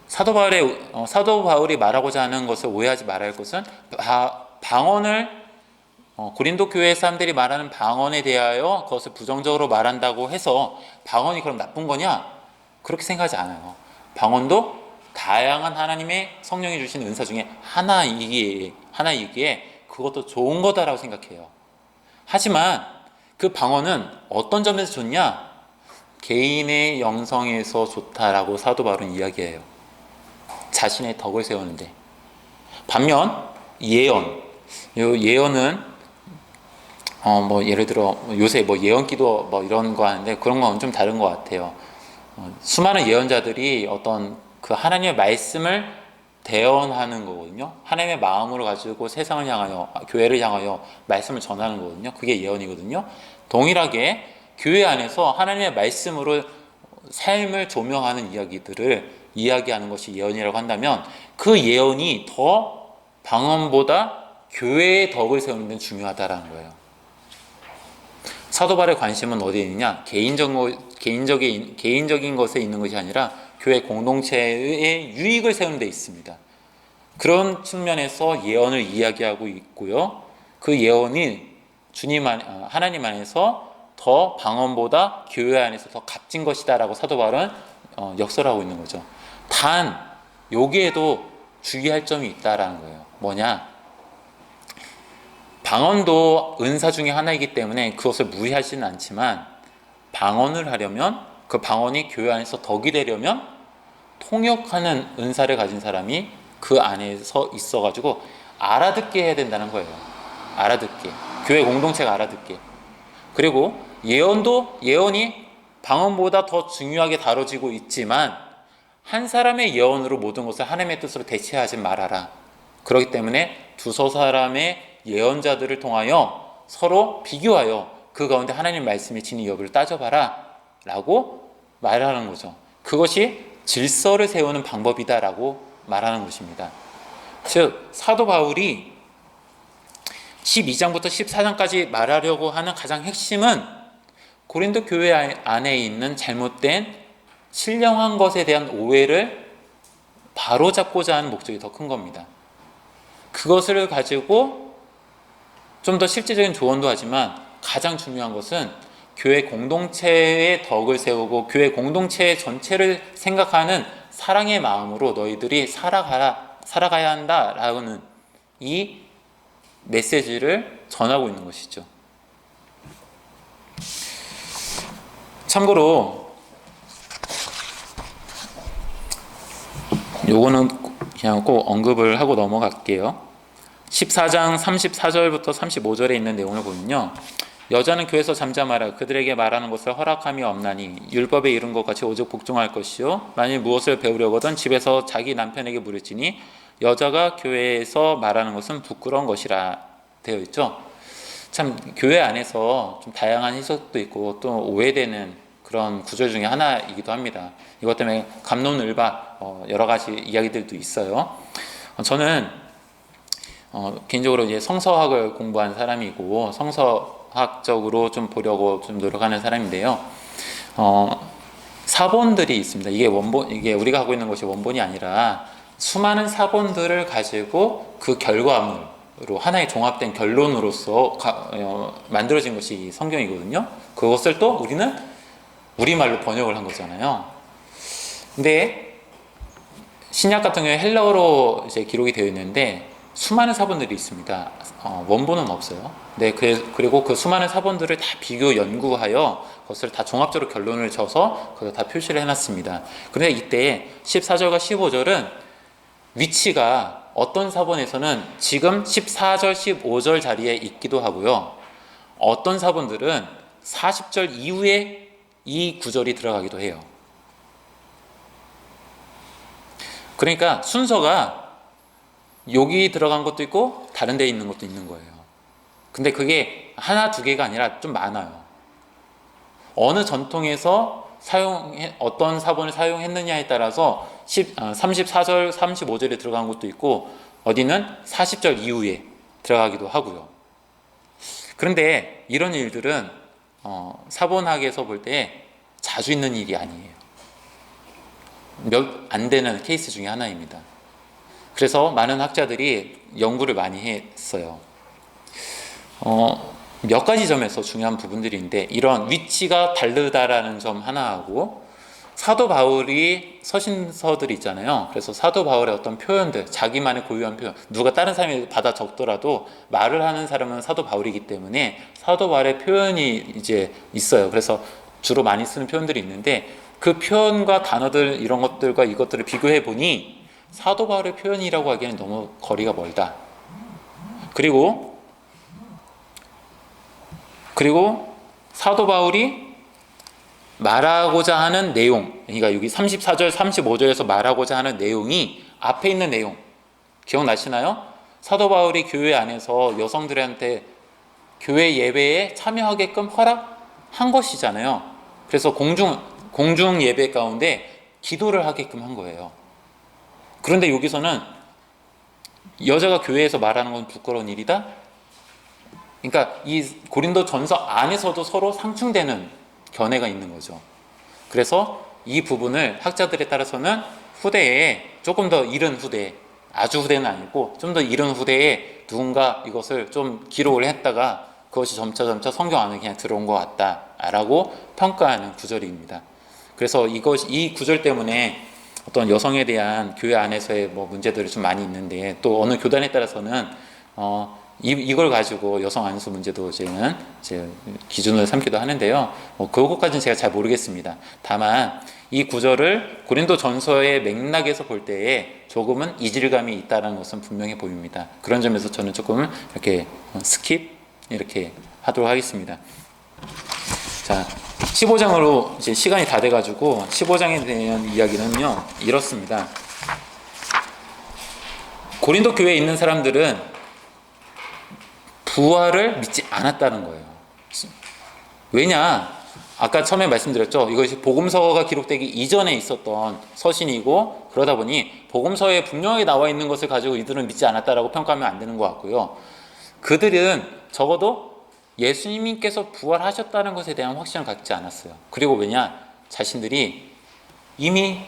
사도 바울이 말하고자 하는 것을 오해하지 말아야 할 것은 방언을 고린도 교회 사람들이 말하는 방언에 대하여 그것을 부정적으로 말한다고 해서 방언이 그럼 나쁜 거냐? 그렇게 생각하지 않아요. 방언도 다양한 하나님의 성령이 주신 은사 중에 하나이기에 그것도 좋은 거다라고 생각해요. 하지만 그 방언은 어떤 점에서 좋냐? 개인의 영성에서 좋다라고 사도 바울은 이야기해요. 자신의 덕을 세우는데. 반면 예언은 예를 들어 요새 예언기도 이런 거 하는데 그런 건 좀 다른 것 같아요. 수많은 예언자들이 어떤 그 하나님의 말씀을 대언하는 거거든요. 하나님의 마음으로 가지고 세상을 향하여, 교회를 향하여 말씀을 전하는 거거든요. 그게 예언이거든요. 동일하게 교회 안에서 하나님의 말씀으로 삶을 조명하는 이야기들을 이야기하는 것이 예언이라고 한다면 그 예언이 더 방언보다 교회의 덕을 세우는 데는 중요하다라는 거예요. 사도 바울의 관심은 어디에 있느냐? 개인적인 것에 있는 것이 아니라 교회 공동체의 유익을 세우는 데 있습니다. 그런 측면에서 예언을 이야기하고 있고요. 그 예언이 하나님 안에서 더 방언보다 교회 안에서 더 값진 것이다라고 사도 바울은 역설하고 있는 거죠. 단 여기에도 주의할 점이 있다라는 거예요. 뭐냐? 방언도 은사 중에 하나이기 때문에 그것을 무시하지는 않지만 방언을 하려면 그 방언이 교회 안에서 덕이 되려면 통역하는 은사를 가진 사람이 그 안에서 있어가지고 알아듣게 해야 된다는 거예요. 알아듣게. 교회 공동체가 알아듣게. 그리고 예언이 방언보다 더 중요하게 다뤄지고 있지만 한 사람의 예언으로 모든 것을 하나님의 뜻으로 대체하지 말아라. 그렇기 때문에 두서 사람의 예언자들을 통하여 서로 비교하여 그 가운데 하나님 말씀의 진위 여부를 따져봐라 라고 말하는 거죠. 그것이 질서를 세우는 방법이다라고 말하는 것입니다. 즉 사도 바울이 12장부터 14장까지 말하려고 하는 가장 핵심은 고린도 교회 안에 있는 잘못된 신령한 것에 대한 오해를 바로잡고자 하는 목적이 더 큰 겁니다. 그것을 가지고 좀 더 실제적인 조언도 하지만 가장 중요한 것은 교회 공동체의 덕을 세우고 교회 공동체 전체를 생각하는 사랑의 마음으로 너희들이 살아가야 한다라는 이 메시지를 전하고 있는 것이죠. 참고로 요거는 그냥 꼭 언급을 하고 넘어갈게요. 14장 34절부터 35절에 있는 내용을 보면요, 여자는 교회에서 잠잠하라. 그들에게 말하는 것을 허락함이 없나니 율법에 이른 것 같이 오직 복종할 것이요 만일 무엇을 배우려거든 집에서 자기 남편에게 물을지니 여자가 교회에서 말하는 것은 부끄러운 것이라 되어 있죠. 참 교회 안에서 좀 다양한 해석도 있고 또 오해되는 그런 구절 중에 하나이기도 합니다. 이것 때문에 갑론을박 여러 가지 이야기들도 있어요. 저는 개인적으로 이제 성서학을 공부한 사람이고 성서학적으로 좀 보려고 좀 노력하는 사람인데요. 사본들이 있습니다. 이게 우리가 하고 있는 것이 원본이 아니라 수많은 사본들을 가지고 그 결과물로 하나의 종합된 결론으로서 만들어진 것이 성경이거든요. 그것을 또 우리는 우리말로 번역을 한 거잖아요. 근데 신약 같은 경우에 헬라어로 이제 기록이 되어 있는데 수많은 사본들이 있습니다. 원본은 없어요. 네, 그리고 그 수많은 사본들을 다 비교 연구하여 그것을 다 종합적으로 결론을 져서 그걸 다 표시를 해놨습니다. 그런데 이때 14절과 15절은 위치가 어떤 사본에서는 지금 14절, 15절 자리에 있기도 하고요. 어떤 사본들은 40절 이후에 이 구절이 들어가기도 해요. 그러니까 순서가 여기 들어간 것도 있고 다른 데 있는 것도 있는 거예요. 근데 그게 하나 두 개가 아니라 좀 많아요. 어느 전통에서 어떤 사본을 사용했느냐에 따라서 34절, 35절에 들어간 것도 있고 어디는 40절 이후에 들어가기도 하고요. 그런데 이런 일들은 사본학에서 볼 때 자주 있는 일이 아니에요. 몇 안 되는 케이스 중에 하나입니다. 그래서 많은 학자들이 연구를 많이 했어요. 몇 가지 점에서 중요한 부분들인데, 이런 위치가 다르다라는 점 하나하고, 사도 바울이 서신서들 있잖아요. 그래서 사도 바울의 어떤 표현들, 자기만의 고유한 표현, 누가 다른 사람이 받아 적더라도 말을 하는 사람은 사도 바울이기 때문에 사도 바울의 표현이 이제 있어요. 그래서 주로 많이 쓰는 표현들이 있는데, 그 표현과 단어들 이런 것들과 이것들을 비교해 보니 사도 바울의 표현이라고 하기에는 너무 거리가 멀다. 그리고 사도 바울이 말하고자 하는 내용, 그러니까 여기 34절, 35절에서 말하고자 하는 내용이 앞에 있는 내용 기억나시나요? 사도 바울이 교회 안에서 여성들한테 교회 예배에 참여하게끔 허락한 것이잖아요. 그래서 공중 예배 가운데 기도를 하게끔 한 거예요. 그런데 여기서는 여자가 교회에서 말하는 건 부끄러운 일이다? 그러니까 이 고린도 전서 안에서도 서로 상충되는 견해가 있는 거죠. 그래서 이 부분을 학자들에 따라서는 후대에, 조금 더 이른 후대에, 아주 후대는 아니고 좀 더 이른 후대에 누군가 이것을 좀 기록을 했다가 그것이 점차 성경 안에 그냥 들어온 것 같다라고 평가하는 구절입니다. 그래서 이 구절 때문에 어떤 여성에 대한 교회 안에서의 뭐 문제들이 좀 많이 있는데, 또 어느 교단에 따라서는 이걸 가지고 여성 안수 문제도 이제 기준으로 삼기도 하는데요. 그것까지는 제가 잘 모르겠습니다. 다만 이 구절을 고린도 전서의 맥락에서 볼 때에 조금은 이질감이 있다는 것은 분명해 보입니다. 그런 점에서 저는 조금 이렇게 스킵 이렇게 하도록 하겠습니다. 자, 15장으로 이제 시간이 다 돼가지고 15장에 대한 이야기는요 이렇습니다. 고린도 교회에 있는 사람들은 부활을 믿지 않았다는 거예요. 왜냐? 아까 처음에 말씀드렸죠. 이것이 복음서가 기록되기 이전에 있었던 서신이고, 그러다 보니 복음서에 분명하게 나와 있는 것을 가지고 이들은 믿지 않았다라고 평가하면 안 되는 것 같고요. 그들은 적어도 예수님께서 부활하셨다는 것에 대한 확신을 갖지 않았어요. 그리고 왜냐? 자신들이 이미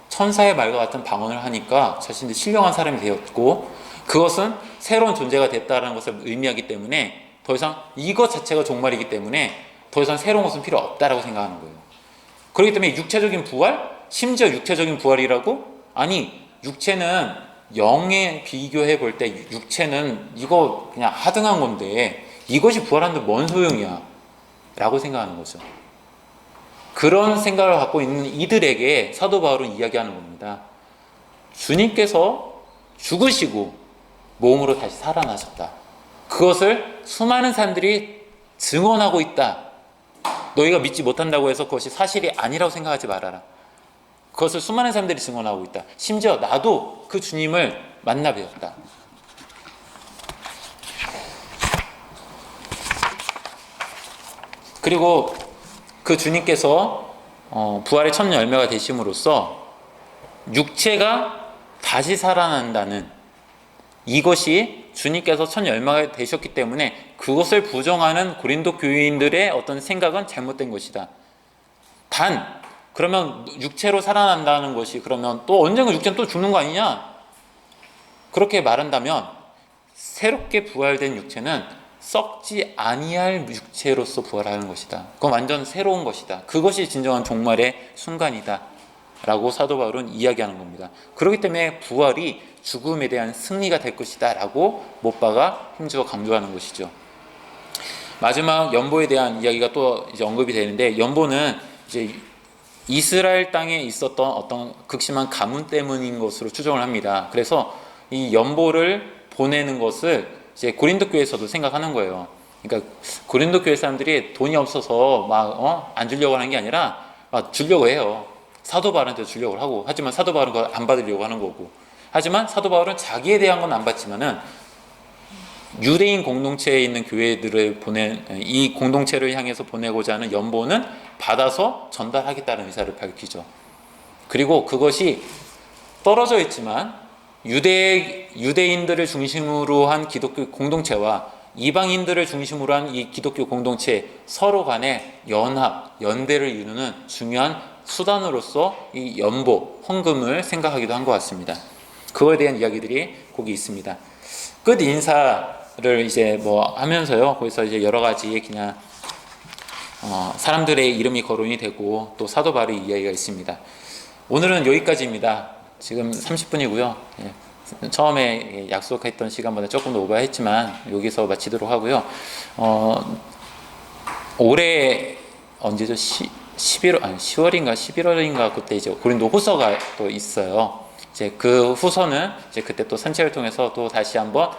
천사의 말과 같은 방언을 하니까 자신들이 신령한 사람이 되었고, 그것은 새로운 존재가 됐다는 것을 의미하기 때문에 더 이상 이것 자체가 종말이기 때문에 더 이상 새로운 것은 필요 없다라고 생각하는 거예요. 그렇기 때문에 육체적인 부활? 심지어 육체적인 부활이라고? 아니, 육체는 영에 비교해 볼 때 육체는 이거 그냥 하등한 건데 이것이 부활하는데 뭔 소용이야 라고 생각하는 거죠. 그런 생각을 갖고 있는 이들에게 사도 바울은 이야기하는 겁니다. 주님께서 죽으시고 몸으로 다시 살아나셨다. 그것을 수많은 사람들이 증언하고 있다. 너희가 믿지 못한다고 해서 그것이 사실이 아니라고 생각하지 말아라. 그것을 수많은 사람들이 증언하고 있다. 심지어 나도 그 주님을 만나 뵈었다. 그리고 그 주님께서 부활의 첫 열매가 되심으로써 육체가 다시 살아난다는 이것이 주님께서 첫 열매가 되셨기 때문에 그것을 부정하는 고린도 교인들의 어떤 생각은 잘못된 것이다. 그러면 육체로 살아난다는 것이 그러면 또 언젠가 육체는 또 죽는 거 아니냐? 그렇게 말한다면 새롭게 부활된 육체는 썩지 아니할 육체로서 부활하는 것이다. 그건 완전 새로운 것이다. 그것이 진정한 종말의 순간이다 라고 사도 바울은 이야기하는 겁니다. 그렇기 때문에 부활이 죽음에 대한 승리가 될 것이다 라고 못 박아 힘주어 강조하는 것이죠. 마지막 연보에 대한 이야기가 또 이제 언급이 되는데, 연보는 이제 이스라엘 땅에 있었던 어떤 극심한 가뭄 때문인 것으로 추정을 합니다. 그래서 이 연보를 보내는 것을 이제 고린도 교회에서도 생각하는 거예요. 그러니까 고린도 교회 사람들이 돈이 없어서 막 안 주려고 하는 게 아니라 막 주려고 해요. 사도 바울한테 주려고 하고, 하지만 사도 바울은 그걸 안 받으려고 하는 거고, 하지만 사도 바울은 자기에 대한 건 안 받지만은 유대인 공동체에 있는 교회들을 이 공동체를 향해서 보내고자 하는 연보는 받아서 전달하겠다는 의사를 밝히죠. 그리고 그것이 떨어져 있지만 유대인들을 중심으로 한 기독교 공동체와 이방인들을 중심으로 한 이 기독교 공동체 서로 간의 연합, 연대를 이루는 중요한 수단으로서 이 연보, 헌금을 생각하기도 한 것 같습니다. 그거에 대한 이야기들이 거기 있습니다. 끝 인사를 이제 뭐 하면서요, 거기서 이제 여러 가지 그냥 사람들의 이름이 거론이 되고 또 사도 바울의 이야기가 있습니다. 오늘은 여기까지입니다. 지금 30분이고요. 처음에 약속했던 시간보다 조금 더 오버했지만 여기서 마치도록 하고요. 올해 언제죠? 10월인가 11월인가 그때 이제 고린도 후서가 또 있어요. 이제 그 후서는 이제 그때 또 산책을 통해서 또 다시 한번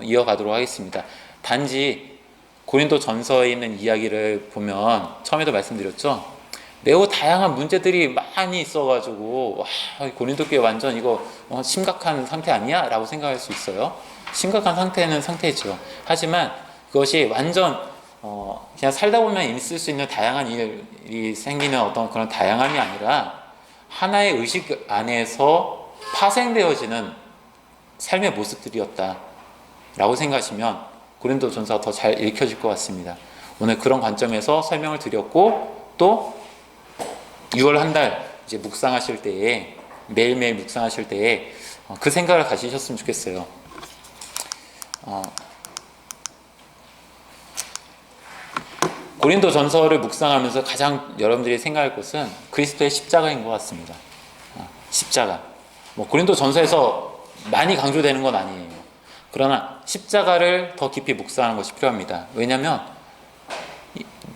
이어가도록 하겠습니다. 단지 고린도 전서에 있는 이야기를 보면 처음에도 말씀드렸죠. 매우 다양한 문제들이 많이 있어가지고 와, 고린도 교회 완전 이거 심각한 상태 아니야? 라고 생각할 수 있어요. 심각한 상태는 상태죠. 하지만 그것이 완전 그냥 살다 보면 있을 수 있는 다양한 일이 생기는 어떤 그런 다양함이 아니라 하나의 의식 안에서 파생되어지는 삶의 모습들이었다 라고 생각하시면 고린도 전서가 더 잘 읽혀질 것 같습니다. 오늘 그런 관점에서 설명을 드렸고, 또 6월 한 달 이제 묵상하실 때에 매일매일 묵상하실 때에 그 생각을 가지셨으면 좋겠어요. 고린도 전서를 묵상하면서 가장 여러분들이 생각할 것은 그리스도의 십자가인 것 같습니다. 십자가. 뭐 고린도 전서에서 많이 강조되는 건 아니에요. 그러나 십자가를 더 깊이 묵상하는 것이 필요합니다. 왜냐하면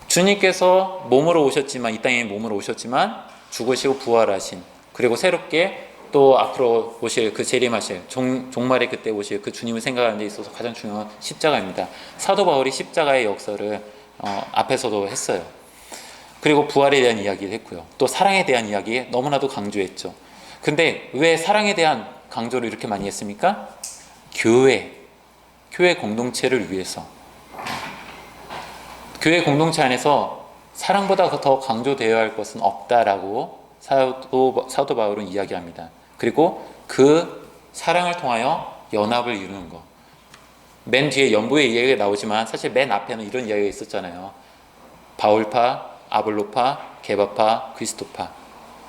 주님께서 몸으로 오셨지만, 이 땅에 몸으로 오셨지만 죽으시고 부활하신, 그리고 새롭게 또 앞으로 오실 그 재림하실 종말의 그때 오실 그 주님을 생각하는 데 있어서 가장 중요한 십자가입니다. 사도 바울이 십자가의 역사를 앞에서도 했어요. 그리고 부활에 대한 이야기를 했고요. 또 사랑에 대한 이야기 너무나도 강조했죠. 근데 왜 사랑에 대한 강조를 이렇게 많이 했습니까? 교회 공동체를 위해서, 교회 공동체 안에서 사랑보다 더 강조되어야 할 것은 없다라고 사도 바울은 이야기합니다. 그리고 그 사랑을 통하여 연합을 이루는 것. 맨 뒤에 연보의 이야기가 나오지만 사실 맨 앞에는 이런 이야기가 있었잖아요. 바울파, 아볼로파, 게바파, 그리스도파,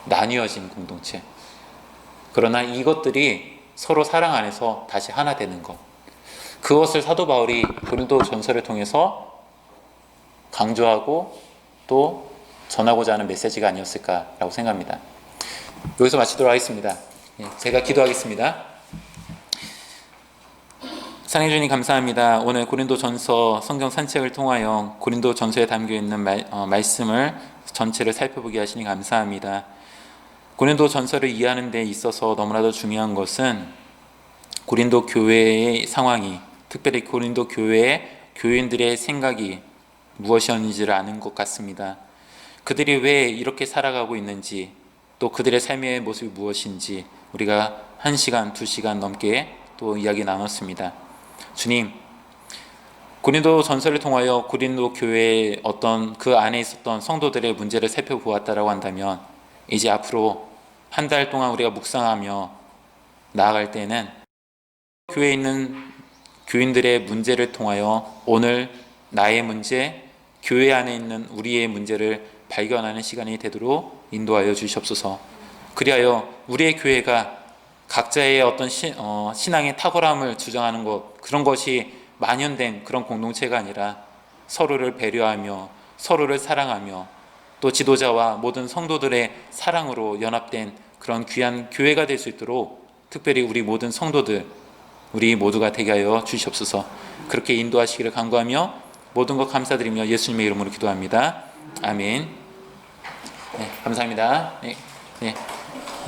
나뉘어진 공동체. 그러나 이것들이 서로 사랑 안에서 다시 하나 되는 것, 그것을 사도 바울이 고린도 전서를 통해서 강조하고 또 전하고자 하는 메시지가 아니었을까라고 생각합니다. 여기서 마치도록 하겠습니다. 제가 기도하겠습니다. 사랑해 주님 감사합니다. 오늘 고린도 전서 성경 산책을 통하여 고린도 전서에 담겨있는 말씀을 전체를 살펴보게 하시니 감사합니다. 고린도 전서를 이해하는 데 있어서 너무나도 중요한 것은 고린도 교회의 상황이, 특별히 고린도 교회의 교인들의 생각이 무엇이었는지를 아는 것 같습니다. 그들이 왜 이렇게 살아가고 있는지, 또 그들의 삶의 모습이 무엇인지 우리가 1시간, 2시간 넘게 또 이야기 나눴습니다. 주님, 고린도 전서를 통하여 고린도 교회의 어떤 그 안에 있었던 성도들의 문제를 살펴보았다라고 한다면, 이제 앞으로 한 달 동안 우리가 묵상하며 나아갈 때는 교회에 있는 교인들의 문제를 통하여 오늘 나의 문제, 교회 안에 있는 우리의 문제를 발견하는 시간이 되도록 인도하여 주시옵소서. 그리하여 우리의 교회가 각자의 어떤 신앙의 탁월함을 주장하는 것, 그런 것이 만연된 그런 공동체가 아니라 서로를 배려하며 서로를 사랑하며 또 지도자와 모든 성도들의 사랑으로 연합된 그런 귀한 교회가 될 수 있도록 특별히 우리 모든 성도들, 우리 모두가 되게 하여 주시옵소서. 그렇게 인도하시기를 간구하며 모든 것 감사드리며 예수님의 이름으로 기도합니다. 아멘. 네, 감사합니다. 네, 네.